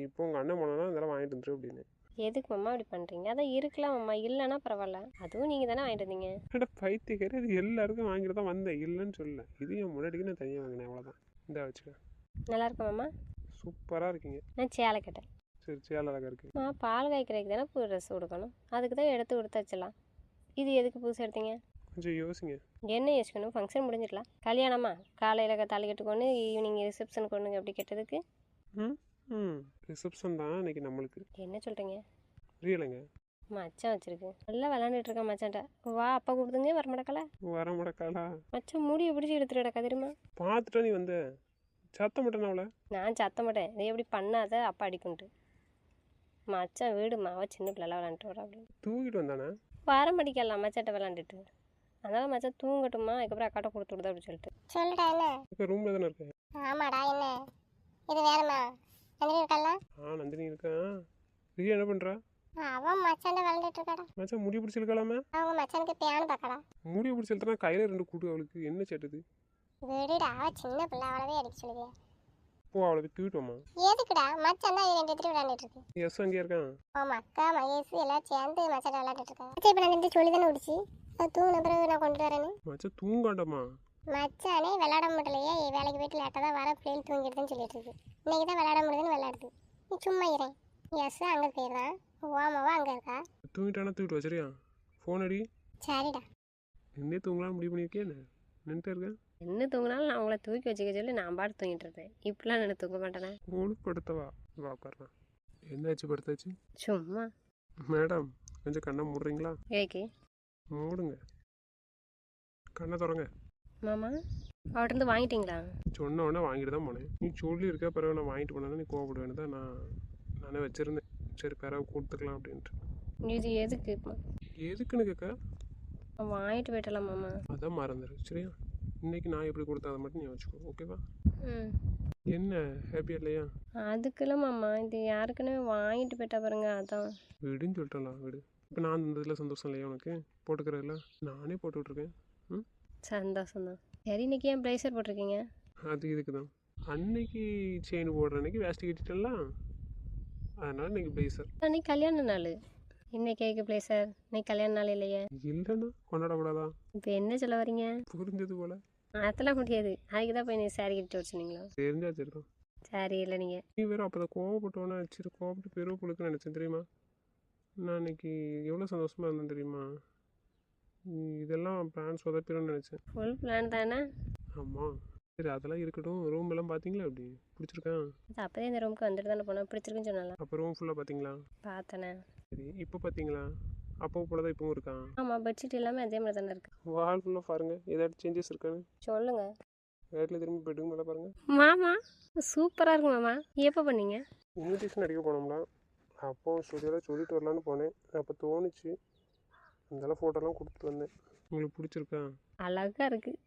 இப்போ உங்கள் அண்ணன் போனாலும் அதெல்லாம் வாங்கிட்டு வந்துரு அப்படின்னு. எதுக்கு மாமா அப்படி பண்ணுறீங்க? அதான் இருக்கலாம் மாமா, இல்லைன்னா பரவாயில்ல. அதுவும் நீங்கள் தானே வாங்கிட்டு வந்தீங்க. ஏடா பைத்தியக்காரி, அது எல்லாருக்கும் வாங்கிட்டு தான் வந்தேன், இல்லைன்னு சொல்லல. இது என் முன்னாடிக்கு நான் தனியாக வாங்கினேன், அவ்வளோதான். இந்த வச்சுக்க. நல்லா இருக்கா மாமா? சூப்பராக இருக்கீங்க. நான் சேலை கேட்டேன். சரி சேலை அழகாக இருக்கு. நான் பால் காய்க்கிறதுக்கு தானே புது ட்ரெஸ் கொடுக்கணும், அதுக்கு தான் எடுத்து கொடுத்து வச்சிடலாம். இது எதுக்கு புதுசு எடுத்தீங்க? கொஞ்சம் யோசிங்க. என்ன யோசிக்கணும்? ஃபங்க்ஷன் முடிஞ்சிடலாம். கல்யாணமா காலையில் தாலி கட்டுக்கொண்டு ஈவினிங் ரிசப்ஷன் கொண்டுங்க அப்படி கேட்டதுக்கு? ம் ரிசப்ஷன் தான் இன்னைக்கு நம்மளுக்கு. என்ன சொல்கிறீங்க? புரியலைங்க. மச்சான் வச்சிருக்கு, நல்லா விளாண்டுட்டு இருக்கேன் மச்சான்ட்ட. வா அப்பா கூப்பிடுங்க, வர மாட்டக்கல. வர முடக்காளா? மச்சான் முடியை பிடிச்சி எடுத்துட்டு தெரியுமா? பார்த்துட்டா நீ வந்த சத்தம் மட்டும் அவளை. நான் சத்த மாட்டேன், இதை எப்படி பண்ணாத அப்பா அடிக்குன்ட்டு. மச்சான் வீடு மாவா சின்ன பிள்ளைலாம் விளாண்டுட்டு வர அப்படின்னு தூக்கிட்டு வந்தானே. வர மடிக்கலாம் மச்சாட்ட விளாண்டுட்டு. அதனால மச்சான் தூங்கட்டுமா, அதுக்கப்புறம் அக்காட்ட கொடுத்து விடுதா அப்படின்னு சொல்லிட்டு. சொல்லுடா என்ன? இப்போ ரூமில் தானே இருக்கேன். ஆமாடா என்ன? இது வேறமா? நந்தினி இருக்காளா? நந்தினி இருக்கான். ரியா என்ன பண்ணுறா? அவன் மச்சாண்ட விளாண்டுட்டு இருக்காடா. மச்சான் முடி பிடிச்சிருக்கலாமே. அவங்க மச்சானுக்கு பேனு பார்க்கடா. முடி பிடிச்சிருத்தனா கையில் 2 கூட்டு, அவளுக்கு என்ன சேட்டுது? விடுடா, அவ சின்ன பிள்ளை, அவளவே அடிக்க சொல்லுவியா? போ அவளை போய் தூக்கிட்டோமா. எதுக்குடா? மச்சான் தான் 2 எடுத்துட்டு விளாண்டுட்டு இருக்கு. எஸ் அங்கேயே இருக்கான். ஆமா, அக்கா மகேஷ் எல்லாம் சேர்ந்து மச்சாண்ட விளாண்டுட்டு இருக்காங்க. மச்சான் இப்போ நான் சொல்லி தானே விடுச்சு, அது தூங்கின பிறகு நான் கொண்டு வரேன்னு. மச்சான் தூங்காண்டமா? மச்சானே விளாட முடியலையே, வேலைக்கு போயிட்டு லேட்டாக தான் வர, பிள்ளைகள் தூங்கிடுதுன்னு சொல்லிட்டு இருக்கு. இன்னைக்கு தான் விளாட முடியுதுன்னு விளாடுது. நீ சும்மா இரேன். எஸ் அங்கே போயிடுறான், ஓமாவா அங்கே இருக்கா. தூங்கிட்டானா தூக்கிட்டு வா சரியா? ஃபோன் அடி. சரிடா. நின்னே தூங்கலாம் முடிவு பண்ணியிருக்கேன். நின்றுட்டு இருக்கேன். என்ன தூங்கினாலும் நான் உங்களை தூக்கி வச்சுக்க சொல்லி நான் பாட்டு தூங்கிட்டு இருந்தேன். இப்படிலாம் நான் தூங்க மாட்டேனே. ஃபோனு படுத்தவா வா உட்காரலாம். என்னாச்சு படுத்தாச்சு? சும்மா மேடம் கொஞ்சம் கண்ணை மூடுறீங்களா? ஏக்கே மூடுங்க. கண்ணை திறங்க. மாமா அவர்கிட்ட வாங்கிட்டீங்களா? சொன்ன உடனே வாங்கிட்டு தான் போனேன். நீ சொல்லியிருக்க பிறகு நான் வாங்கிட்டு போனேன்னா நீ கோவப்படுவேன்னு தான் நானே வச்சுருந்தேன். சரி பிறகு கொடுத்துக்கலாம் அப்படின்ட்டு. இது எதுக்கு எதுக்குன்னு கேட்க? வாங்கிட்டு போயிட்டலாம் மாமா. அதான் மறந்துடு சரியா? இன்னைக்கு நான் எப்படி கொடுத்தா அதை மட்டும் நீ வச்சுக்கோ ஓகேவா? ம் என்ன ஹாப்பியா இல்லையா? அதுக்குள்ள மாமா இது யாருக்குன்னு வாங்கிட்டு போயிட்டா பாருங்க அதான். விடுன்னு சொல்லிட்டலாம் விடு. இப்போ நான் இருந்ததில் சந்தோஷம் இல்லையா உனக்கு? போட்டுக்கிறதில்ல நானே போட்டு விட்ருக்கேன். ம் சந்தோஷம்தான். சரி இன்னைக்கு ஏன் பிளேசர் போட்டிருக்கீங்க? அது இதுக்கு தான். அன்னைக்கு செயின் போடுற அன்னைக்கு வேஸ்ட்டு கட்டிட்டலாம். அதனால் இன்னைக்கு பிளேசர். அன்னைக்கு கல்யாண நாள். இன்னைக்கு கேக்கு பிளேசர். இன்னைக்கு கல்யாண நாள் இல்லையே. இல்லைன்னா கொண்டாடக்கூடாதா? இப்போ என்ன சொல்ல வரீங்க? புரிஞ்சது போல. அதெல்லாம் முடியாது. அதுக்கு தான் போய் நீ சாரி கட்டி வச்சுனீங்களா? தெரிஞ்சா சரிதான். சாரி இல்லை நீங்கள். நீ வேறு அப்போ தான் கோவப்பட்டோன்னே சரி கோவப்பட்டு பெருவு பொழுதுன்னு நினச்சேன் தெரியுமா? நான் இன்னைக்கு எவ்வளோ சந்தோஷமாக இருந்தேன் தெரியுமா? இதெல்லாம் பிளான் சொதப்பிடும்னு நினச்சேன். ஃபுல் பிளான் தானே? ஆமாம். சரி அதெல்லாம் இருக்கட்டும். ரூம் எல்லாம் பார்த்தீங்களா எப்படி பிடிச்சிருக்கேன்? அது அப்போதே இந்த ரூமுக்கு வந்துட்டு தானே போனேன். பிடிச்சிருக்குன்னு சொன்னால அப்போ ரூம் ஃபுல்லாக பார்த்தீங்களா? பார்த்தேனே. சரி இப்போ பார்த்தீங்களா? அப்போ போல தான் இப்போவும் இருக்கான். ஆமாம் பெட்ஷீட் எல்லாமே அதே மாதிரி தானே இருக்குது. வால் ஃபுல்லாக பாருங்கள் ஏதாச்சும் சேஞ்சஸ் இருக்கான்னு. சொல்லுங்கள் வேட்டில் திரும்பி பெட்டுக்கு மேலே பாருங்கள். மாமா. சூப்பராக இருக்கு மாமா. எப்போ பண்ணீங்க? இன்விடேஷன் அடிக்க போனோம்னா அப்போ ஸ்டுடியோவில் சொல்லிட்டு வரலான்னு போனேன். அப்போ தோணுச்சு அதெல்லாம் ஃபோட்டோலாம் கொடுத்துட்டு வந்தேன். உங்களுக்கு பிடிச்சிருக்கா? அழகாக இருக்குது.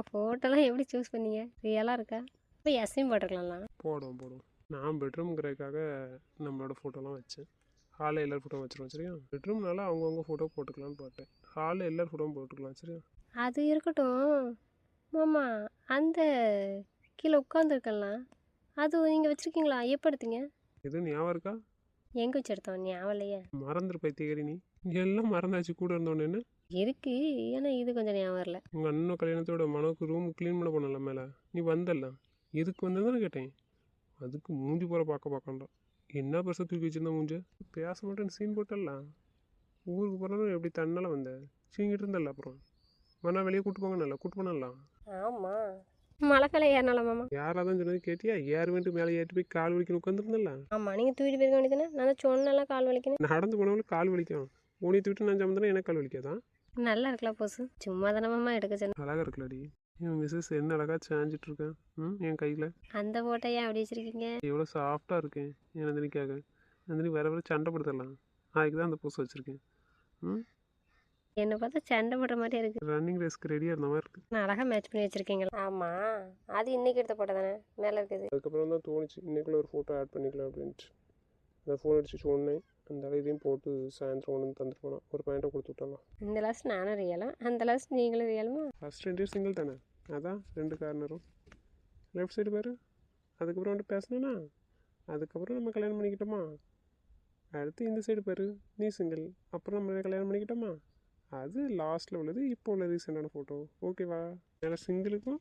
ஃபோட்டோலாம் எப்படி சூஸ் பண்ணீங்க? ரியலாக இருக்கா? இப்போ எஸ்ஸையும் போட்டுருக்கலாம்லாம். போடுவோம். நான் பெட்ரூம்ங்கிறதுக்காக நம்மளோட ஃபோட்டோலாம் வச்சேன். ஹாலில் எல்லார் ஃபோட்டோ வச்சுருவோம் சரியா? பெட்ரூம்னால அவங்கவுங்க ஃபோட்டோ போட்டுக்கலான்னு பார்த்தேன். ஹாலில் எல்லார் ஃபோட்டோவும் போட்டுக்கலாம் சரியா? அது இருக்கட்டும் மாமா. அந்த கீழே உட்காந்துருக்கலாம் அது நீங்கள் வச்சுருக்கீங்களா? எப்போ எடுத்தீங்க? எதுவும் ஞாபகம் இருக்கா? எங்கே வச்சு எடுத்தோம் ஞாபகம் இல்லையே. மறந்துரு பைத்தியக்காரி நீ. எல்லாம் மறந்தாச்சு கூட இருந்தோன்னு. என்ன இருக்கு ஏன்னா இது கொஞ்சம் ஞாபகம் இல்லை. உங்கள் அண்ணன் கல்யாணத்தோட மனோக்கு ரூம் க்ளீன் பண்ண போனல மேலே நீ வந்தல்ல. எதுக்கு வந்ததானே கேட்டேன். அதுக்கு மூஞ்சி போகிற பார்க்கண்டா. என்ன பெருசாக தூக்கி வச்சுருந்தா மூஞ்ச பேச மாட்டேன்னு சீன் போட்டலாம். ஊருக்கு போனாலும் எப்படி தன்னால வந்தேன் சீங்கிட்டு இருந்தல்ல. அப்புறம் வேணா வெளியே கூட்டு போங்கண்ணா கூட்டு போனலாம். ஆமாம் மழைக்கால ஏறினால மாமா. யாராக தான் சொன்னது கேட்டியா? ஏறு வேண்டிட்டு மேலே ஏற்றி போய் கால் வலிக்கணும் உட்காந்துருந்தல. ஆமாம் நீங்கள் தூக்கிட்டு போயிருக்க வேண்டியதானே. நான் சொன்னெல்லாம் கால் வலிக்கணும். நடந்து போனவங்களுக்கு கால் வலிக்கும். உனி தூக்கிட்டு நான் சம்மந்தானே எனக்கு கால் வலிக்காதான்? நல்லா இருக்கலாம் போசு. சும்மா தானே மாமா எடுக்க சொன்னேன். அழகாக இருக்கலடி. என் மிஸ்ஸஸ் என்ன அழகாக சாஞ்சிட்டு இருக்கேன். என் கையில் அந்த ஃபோட்டோ ஏன் அப்படி வச்சுருக்கீங்க? எவ்வளோ சாஃப்டாக இருக்கேன் என் நந்தினிக்காக. நந்தினி வேற சண்டை படுத்தலாம். அதுக்கு தான் அந்த பூசை வச்சுருக்கேன். என்னை பார்த்தா சண்டை போடுற மாதிரியே இருக்குது. ரன்னிங் ரேஸ்க்கு ரெடியாக இருந்த மாதிரி இருக்குது. நான் அழகாக மேட்ச் பண்ணி வச்சுருக்கீங்களா? ஆமாம் அது இன்றைக்கி எடுத்த ஃபோட்டோ தானே மேலே இருக்குது. அதுக்கப்புறம் தான் தோணுச்சு இன்றைக்குள்ள ஒரு ஃபோட்டோ ஆட் பண்ணிக்கலாம் அப்படின்ட்டு. நான் ஃபோன் அடிச்சு சொன்னேன். அந்த இதையும் போட்டு சாயந்தரம் ஒன்று தந்துட்டு போனால் ஒரு பாயிண்ட்டை கொடுத்து விட்டலாம். இந்த லாஸ்ட் நானும் ரியலும் அந்த லாஸ்ட் நீங்களும் ரியலுமா? ஃபஸ்ட் 2 இயர் சிங்கிள் தானே. அதான் 2 கார்னரும் லெஃப்ட் சைடு பாரு. அதுக்கப்புறம் வந்துட்டு பேசினேன்னா அதுக்கப்புறம் நம்ம கல்யாணம் பண்ணிக்கிட்டோமா. அடுத்து இந்த சைடு பாரு நீ சிங்கிள். அப்புறம் நம்ம கல்யாணம் பண்ணிக்கிட்டோமா. அது லாஸ்ட்டில் உள்ளது. இப்போ உள்ள ரீசெண்டான ஃபோட்டோ ஓகேவா? மேலே சிங்கிளுக்கும்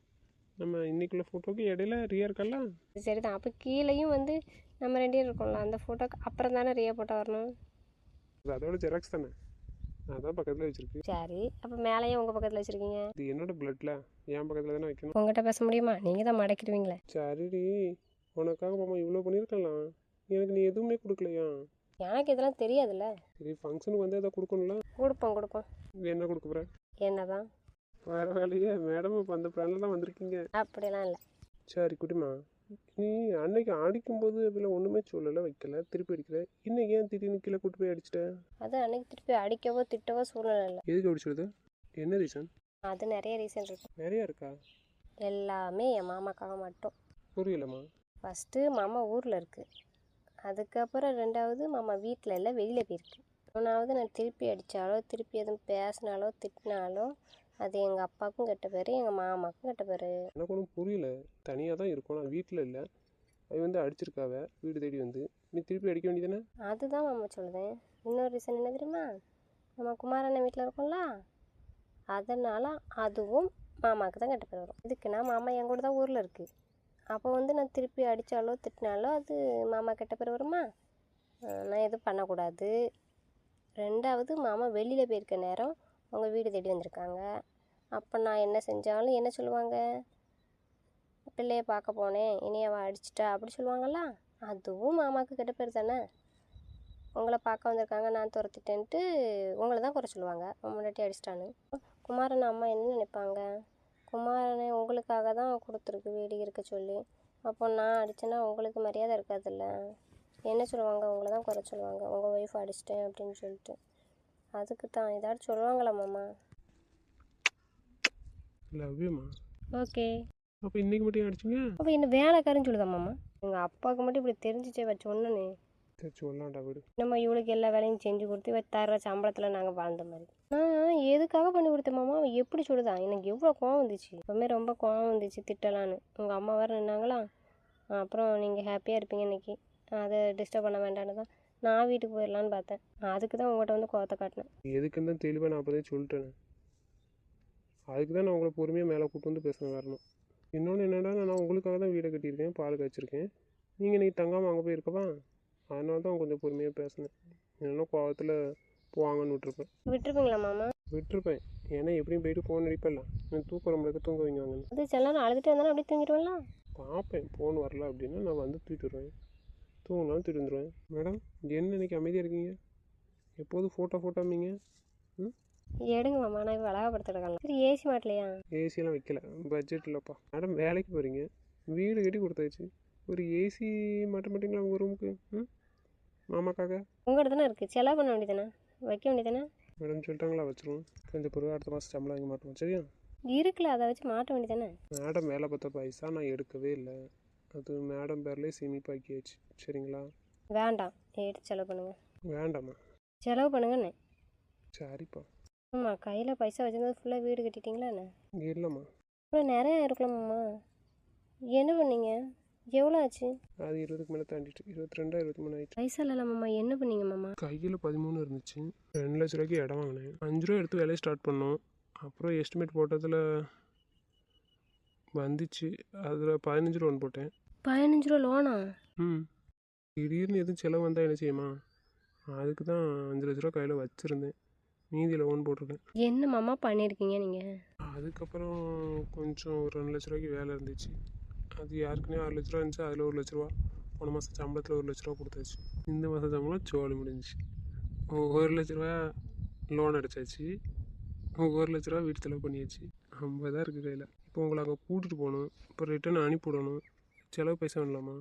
நம்ம இன்றைக்குள்ள ஃபோட்டோக்கு இடையில ரியா இருக்கல்ல. சரி தான். அப்போ கீழேயும் வந்து நம்ம 2 பேரும் இருக்கோம்ல அந்த ஃபோட்டோக்கு அப்புறம் தானே ரியா ஃபோட்டோ வரணும். அது அதோட ஜெராக்ஸ் தானே. அதான் பக்கத்தில் வச்சுருக்கு. சரி அப்போ மேலேயும் உங்கள் பக்கத்தில் வச்சுருக்கீங்க. இது என்னோட பிளட்டில் என் பக்கத்தில் தானே வைக்கணும். உங்கள்கிட்ட பேச முடியுமா? நீங்கள் தான் மடக்கிடுவீங்களே. சரிடி உனக்காக மாமா இவ்வளோ பண்ணியிருக்கலாம். எனக்கு நீ எதுவுமே கொடுக்கலையா? எனக்கு இதெல்லாம் தெரியாதுல்ல. சரி ஃபங்க்ஷனுக்கு வந்து எதாவது கொடுக்கணும்ல. கொடுப்போம். என்ன கொடுக்க போகிற? என்ன தான் வேறு வேலையே மேடம் இப்போ அந்த பிளானில் தான் வந்திருக்கீங்க. அப்படிலாம் இல்லை. சரி குட்டிமா நீ அன்னைக்கு அடிக்கும்போது அப்படிலாம் ஒன்றுமே சொல்லலை வைக்கல திருப்பி அடிக்கிற. இன்னைக்கு ஏன் திடீர்னு கீழே கூட்டு போய் அடிச்சிட்ட? அது அன்னைக்கு திருப்பி அடிக்கவோ திட்டவோ சூழ்நிலை இல்லை. எதுக்கு அடிச்சுடுது? என்ன ரீசன்? அது நிறைய ரீசன் இருக்கு. நிறையா இருக்கா? எல்லாமே என் மாமாக்காக மட்டும். புரியலம்மா. ஃபஸ்ட்டு மாமா ஊரில் இருக்குது. அதுக்கப்புறம் 2வது மாமா வீட்டில் இல்லை வெளியில் போயிருக்கு. 3வது நான் திருப்பி அடித்தாலோ திருப்பி எதுவும் பேசினாலோ திட்டினாலோ அது எங்கள் அப்பாவுக்கும் கெட்ட பேர் எங்கள் மாமாவுக்கும் கெட்ட பேர். எனக்கு ஒன்றும் புரியல. தனியாக தான் இருக்கும். நான் வீட்டில் இல்லை. அது வந்து அடிச்சிருக்காவ வீடு தேடி வந்து. நீ திருப்பி அடிக்க வேண்டியதானே? அதுதான் மாமா சொல்லுதேன். இன்னொரு ரீசன் என்ன தெரியுமா? நம்ம குமாரண்ணன் வீட்டில் இருக்கோம்ல அதனால் அதுவும் மாமாவுக்கு தான் கெட்ட பேர் வரும். இதுக்குன்னா மாமா என் கூட தான் ஊரில் இருக்குது. அப்போ வந்து நான் திருப்பி அடித்தாலோ திட்டினாலோ அது மாமா கெட்ட பேர் வருமா? நான் எதுவும் பண்ணக்கூடாது. ரெண்டாவது மாமா வெளியில் போயிருக்க நேரம் அவங்க வீடு தேடி வந்திருக்காங்க. அப்போ நான் என்ன செஞ்சாலும் என்ன சொல்லுவாங்க, பிள்ளைய பார்க்க போனேன் இனி அவள் அடிச்சிட்டா அப்படி சொல்லுவாங்கள்ல, அதுவும் மாமாவுக்கு கெட்ட பேர் தானே. உங்களை பார்க்க வந்திருக்காங்க நான் துரத்திட்டேன்ட்டு உங்களை தான் குறை சொல்லுவாங்க, முன்னாடி அடிச்சிட்டான்னு. குமாரன் அம்மா என்ன நினைப்பாங்க, குமாரனை உங்களுக்காக தான் கொடுத்துருக்கு வீடு இருக்க சொல்லி, அப்போ நான் அடித்தேன்னா உங்களுக்கு மரியாதை இருக்காதுல்ல. என்ன சொல்லுவாங்க, உங்களை தான் குறை சொல்லுவாங்க, உங்கள் ஒய்ஃப் அடிச்சிட்டேன் அப்படின்னு சொல்லிட்டு. அதுக்கு தான் ஏதாச்சும் சொல்லுவாங்களா மாமா? லவ் யூமா. ஓகே. அப்போ இன்றைக்கி மட்டும் அடிச்சிங்க? அப்போ என்ன வேலைக்காரன்னு சொல்லுதா மாமா? எங்கள் அப்பாவுக்கு மட்டும் இப்படி தெரிஞ்சிச்சே வச்சு ஒன்றுன்னு சரி சொல்லலாம்டா வீடு. நம்ம இவளுக்கு எல்லா வேலையும் செஞ்சு கொடுத்து தர சம்பளத்தில் நாங்கள் வாழ்ந்த மாதிரி. நான் எதுக்காக பண்ணி கொடுத்தேன் மாமா? அவன் எப்படி சொல்லுதா? எனக்கு எவ்வளோ கோவம் வந்துச்சு, எப்பவுமே ரொம்ப கோவம் வந்துச்சு திட்டலான்னு. உங்கள் அம்மா வேறு நின்னாங்களா, அப்புறம் நீங்கள் ஹாப்பியாக இருப்பீங்க இன்னைக்கு, அதை டிஸ்டர்ப் பண்ண வேண்டான்னு தான் நான் வீட்டுக்கு போயிடலான்னு பார்த்தேன். அதுக்கு தான் உங்கள்கிட்ட வந்து கோவத்தை காட்டினேன். எதுக்குன்னு தான் தெளிவாக நான் அப்போதே சொல்லிட்டேன். அதுக்கு தான் நான் உங்களை பொறுமையாக மேலே கூப்பிட்டு வந்து பேசுகிறேன் வரணும். இன்னொன்று என்னடா, நான் உங்களுக்காக தான் வீடை கட்டியிருக்கேன், பால் காய்ச்சிருக்கேன், நீங்கள் இன்றைக்கி தங்காமல் அங்கே போய் இருக்கவா, அதனால தான் கொஞ்சம் பொறுமையாக பேசினேன். என்னென்னா கோவத்தில் போவாங்கன்னு விட்டுருப்பீங்களா மாமா? விட்டுருப்பேன். ஏன்னா எப்படியும் போயிட்டு ஃபோன் அடிப்பேன்ல, நான் தூக்கம் நம்மளுக்கு தூங்க வைங்க வாங்கன்னு. அது சில நேரம் அழுதுட்டு இருந்தாலும் அப்படியே தூங்கிடுவேன்ல. பார்ப்பேன், ஃபோன் வரல அப்படின்னா நான் வந்து தூக்கிட்டு வருவேன், தூங்கினாலும் தூக்கிட்டு வந்துடுவேன். மேடம் என்ன இன்னைக்கு அமைதியாக இருக்கீங்க, எப்போதும் ஃபோட்டோமீங்க? எடுங்க மாமா, நான் இப்போ அழகாப்படுத்திருக்கேன். சரி ஏசி மாட்டலையா? ஏசியெல்லாம் வைக்கல, பட்ஜெட் இல்லைப்பா. மேடம் வேலைக்கு போகிறீங்க, வீடு கட்டி கொடுத்தாச்சு, ஒரு ஏசி மாட்ட மாட்டிங்களா உங்கள் ரூமுக்கு? மாமாக்காக உங்கள்கிட்ட தானே இருக்குது, செலவு பண்ண வேண்டியதானே, வைக்க வேண்டியதானே. மேடம் சொல்லிட்டாங்களா, வச்சுருவோம். கொஞ்சம் பொருள் அடுத்த மாதம் சம்பளம் வாங்கி மாட்டோம், சரியா? இருக்குல்ல, அதை வச்சு மாட்ட வேண்டியதானே. மேடம் வேலை பார்த்த பைசா நான் எடுக்கவே இல்லை, அது மேடம் பேர்லேயே சேமிப்பாக்கியாச்சு, சரிங்களா? வேண்டாம், எடுத்து செலவு பண்ணுங்கள். வேண்டாம்மா. செலவு பண்ணுங்கண்ணே. சரிப்பா. ஆமாம், கையில் பைசா வச்சுருந்தது ஃபுல்லாக வீடு கட்டிட்டீங்களா என்ன? இல்லைம்மா. அப்புறம் நிறையா இருக்கலாமாம்மா. என்ன பண்ணீங்க, எவ்வளோ ஆச்சு? அது 20க்கு மேலே தாண்டிட்டு 22 23 ஆயிடுச்சு. பைசா இல்லைல்ல மாமா, என்ன பண்ணீங்க மாமா? கையில் 13 இருந்துச்சு, 2 லட்ச ரூபாய்க்கு இடம் வாங்கினேன், 5 ரூபா எடுத்து வேலையை ஸ்டார்ட் பண்ணோம். அப்புறம் எஸ்டிமேட் போட்டதில் வந்துச்சு, அதில் 15 ரூபா லோன் போட்டேன். 15 ரூபா லோனா? திடீர்னு எதுவும் செலவு வந்தால் என்ன செய்யுமா, அதுக்கு தான் 5 லட்ச ரூபா கையில் வச்சுருந்தேன், மீதி லோன் போட்டிருக்கேன். என்ன மாமா பண்ணியிருக்கீங்க நீங்கள்? அதுக்கப்புறம் கொஞ்சம் ஒரு 2 லட்ச ரூபாய்க்கு வேலை இருந்துச்சு, அது யாருக்குன்னே 6 லட்ச ரூபா இருந்துச்சு, அதில் 1 லட்ச ரூபா போன மாதம் சம்பளத்தில் 1 லட்ச ரூபா கொடுத்தாச்சு. இந்த மாதம் சம்பளம் சோழி முடிஞ்சிச்சு. 1 லட்ச ரூபா லோன் அடைச்சாச்சு, 1 லட்ச ரூபா வீட்டு செலவு பண்ணியாச்சு, 50 தான் இருக்குது கையில். இப்போ உங்களை அங்கே கூட்டிகிட்டு போகணும், இப்போ ரிட்டர்ன் அனுப்பிவிடணும், செலவு பைசா வேணலாமா?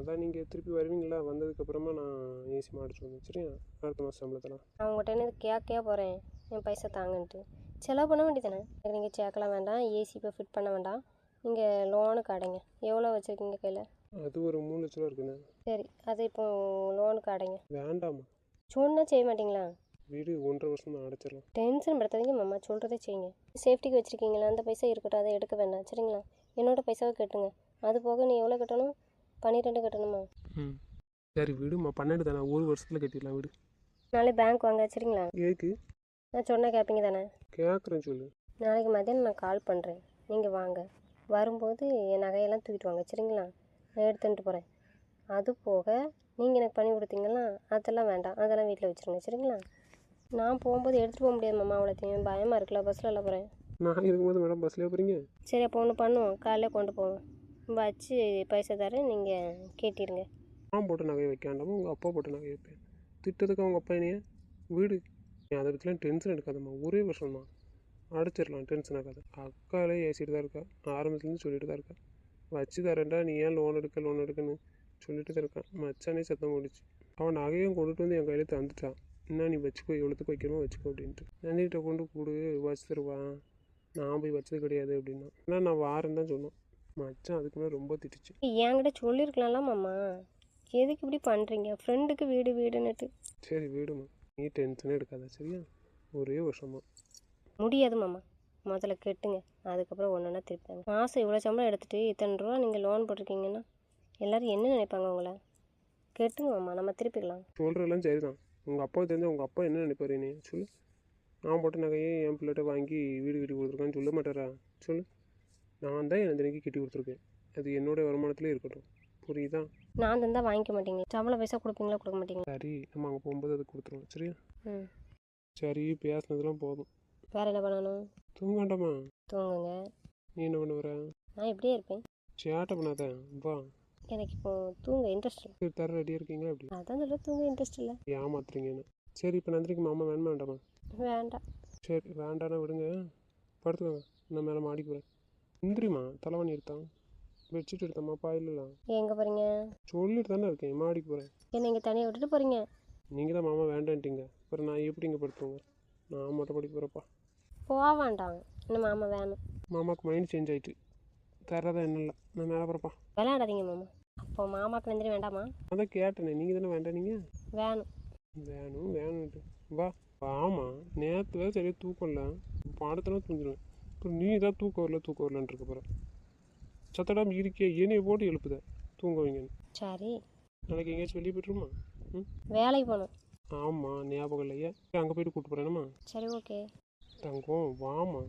அதான் நீங்கள் திருப்பி வருவீங்களா, வந்ததுக்கப்புறமா நான் ஏசி மாடிச்சு வந்தேன், சரியா? அடுத்த மாதம் சம்பளத்தெல்லாம் நான் உங்கள்கிட்ட என்ன கேட்க போகிறேன், என் பைசா தாங்கன்ட்டு செலவு பண்ண வேண்டியதானே. நீங்கள் சேர்க்கலாம் வேண்டாம், ஏசி இப்போ ஃபிட் பண்ண வேண்டாம், நீங்கள் லோனுக்கு அடைங்க. எவ்வளோ வச்சுருக்கீங்க கையில்? அது ஒரு 3 லட்ச ரூபா இருக்குண்ணே. சரி, அது இப்போ லோனுக்கு அடைங்க. வேண்டாமா? சொன்னால் செய்ய மாட்டிங்களா? வீடு 1.5 வருஷம் தான் அடைச்சிடலாம். டென்ஷன் படுத்தாதீங்க மாமா, சொல்கிறதே செய்யுங்க. சேஃப்டிக்கு வச்சுருக்கீங்களா, அந்த பைசா இருக்கட்டும், அதை எடுக்க வேண்டாம், சரிங்களா? என்னோட பைசாவை கட்டுங்க, அது போக நீ எவ்வளோ கட்டணும்? 12 கட்டணுமா? சரி விடுமா, 12 தானே, 1 வருஷத்தில் கட்டிடலாம் வீடு. நாளை பேங்க் வாங்க, சரிங்களா? ஏக்கு நான் சொன்னால் கேட்பீங்க தானே? கேட்குறேன் சொல்லு. நாளைக்கு மதியானம் நான் கால் பண்ணுறேன், நீங்கள் வாங்க. வரும்போது என் நகையெல்லாம் தூக்கிட்டு வாங்க, சரிங்களா? நான் எடுத்துகிட்டு போகிறேன். அது போக நீங்கள் எனக்கு பண்ணி கொடுத்தீங்களா, அதெல்லாம் வேண்டாம், அதெல்லாம் வீட்டில் வச்சுருங்க, சரிங்களா? நான் போகும்போது எடுத்துகிட்டு போக முடியாது மாமா, அவ்வளோத்தையும் பயமாக இருக்குல்ல, பஸ்ஸில் எல்லாம் போகிறேன். நான் இருக்கும்போது மேடம் பஸ்லேயே போகிறீங்க? சரி, அப்போ ஒன்று பண்ணுவோம், காலையில் கொண்டு போவோம், வச்சு பைசா தரேன், நீங்கள் கேட்டிருங்க. நான் போட்ட நகையை வைக்க வேண்டாமா, உங்கள் அப்பா போட்ட நகையை வைப்பேன். திட்டத்துக்கு அவங்க அப்பா என்னைய வீடு, நீ அதை பற்றிலாம் டென்ஷன் எடுக்காதம்மா, ஒரே வருஷம் தான் அடைச்சிடலாம், டென்ஷன் ஆகாது. அக்காலே ஏசிட்டு தான் இருக்கா, ஆரம்பத்துலேருந்து சொல்லிட்டு தான் இருக்கா, வச்சு தரேன்டா, நீ ஏன் லோன் எடுக்குன்னு சொல்லிட்டு தான் இருக்கான். மச்சானே சத்தம் முடிச்சு, அவன் நகையும் கொண்டுட்டு வந்து என் கையில் தந்துட்டான், என்ன நீ வச்சுக்கோ, எவ்வளோத்துக்கு வைக்கணுமோ வச்சுக்கோ அப்படின்ட்டு. நந்திகிட்ட கொண்டு கூடு வச்சு தருவான், நான் போய் வச்சது கிடையாது அப்படின்னா. ஆனால் நான் வாரேன்னு தான் சொன்னேன். மச்சான் அதுக்கு மேலே ரொம்ப திட்டுச்சு. என்கிட்ட சொல்லியிருக்கலாம்ல மாமா, எதுக்கு இப்படி பண்ணுறீங்க? ஃப்ரெண்டுக்கு வீடு வீடுன்னுட்டு. சரி வீடுமா, நீ டென்ஷனே எடுக்காத, சரியா? ஒரே வருஷமா முடியாது மாமா, முதல்ல கெட்டுங்க, அதுக்கப்புறம் ஒன்று ஒன்றா திருப்பாங்க. மாதம் இவ்வளோ சம்பளம் எடுத்துகிட்டு இத்தனை ரூபா நீங்கள் லோன் போட்டிருக்கீங்கன்னா எல்லோரும் என்ன நினைப்பாங்க உங்களை? கெட்டுங்க மாமா, நம்ம திருப்பிக்கலாம். சொல்கிறதெல்லாம் சரிதான், உங்கள் அப்பாவுக்கு தெரிஞ்ச உங்கள் அப்பா என்ன நினைப்பாரு நீ சொல்லு? நான் போட்ட நகையே என் பிள்ளைகிட்ட வாங்கி வீடு கட்டி கொடுத்துருக்கான்னு சொல்ல மாட்டாரா சொல்லு? நான் தான் என் தினைக்கு கட்டி கொடுத்துருக்கேன், அது என்னோட வருமானத்திலே இருக்கட்டும், புரியுதா? நான் தந்தால் வாங்கிக்க மாட்டீங்க, சம்பளம் பைசா கொடுப்பீங்களா கொடுக்க மாட்டீங்களா? சரி, நம்ம அங்கே போகும்போது அது கொடுத்துருவோம், சரியா? ம். சரி பேசுனதுலாம் போதும். வேறு என்ன பண்ணணும்? தூங்காண்டமா? தூங்குங்க. நீ என்ன பண்ண வர? நான் இப்படியே இருப்பேன். சேட்டை பண்ணாத, வா. எனக்கு இப்போ தூங்க இன்ட்ரெஸ்ட் இல்லை. சரி தர ரெடியாக இருக்கீங்களா அப்படி? அதான் சொல்ல தூங்க இன்ட்ரெஸ்ட் இல்லை. ஏமாத்துறீங்கன்னு. சரி இப்போ நந்திரிக்கு மாமா வேணுமா வேண்டாமா? வேண்டாம். சரி வேண்டானா விடுங்க, படுத்துக்கோங்க. நான் மேலே மாடிக்கு போகிறேன். நந்திரிமா தலைவணி எடுத்தான், பெட்ஷீட் எடுத்தாம்மா, பாயிலாம் எங்கே போகிறீங்க? சொல்லிட்டு தானே இருக்கேன், மாடிக்கு போகிறேன். என்ன இங்கே தனியாக விட்டுட்டு போகிறீங்க? நீங்கள் தான் மாமா வேண்டான்ட்டீங்க, அப்புறம் நான் எப்படி இங்கே படுத்துவங்க? நான் மொட்டை படிக்க போகிறப்பா. போக வேண்டாம். இன்னும் மாமா வேணும். மாமாவுக்கு மைண்ட் சேஞ்ச் ஆகிட்டு, தரதான் என்ன இல்லை. நான் மேலே போகிறப்பா. விளையாடாதீங்க மாமா. அப்போ மாமாவுக்கு நந்திரி வேண்டாமா? அதான் கேட்டேனே, நீங்கள் தானே வேண்டாம். நீங்கள் வேணும். வேணும் வேணும்ட்டு வா. ஆமாம், நேற்று வேறு சரியாக தூக்கம் இல்லை, பாடத்தெல்லாம் தூங்கிடுவேன். இப்போ நீ தான் தூக்கம் வரலன்னு இருக்க போகிற. சத்தடாம இருக்கியா, என்னையை போட்டு எழுப்புத தூங்க வைங்கன்னு. சரி. நாளைக்கு எங்கேயாச்சும் வெளியே போய்ட்டுருமா? ம். வேலைக்கு போகணும். ஆமாம் ஞாபகம் இல்லையா, அங்கே போய்ட்டு கூப்பிட்டு போகிறேனம்மா. சரி ஓகே. தங்கம் வாமா.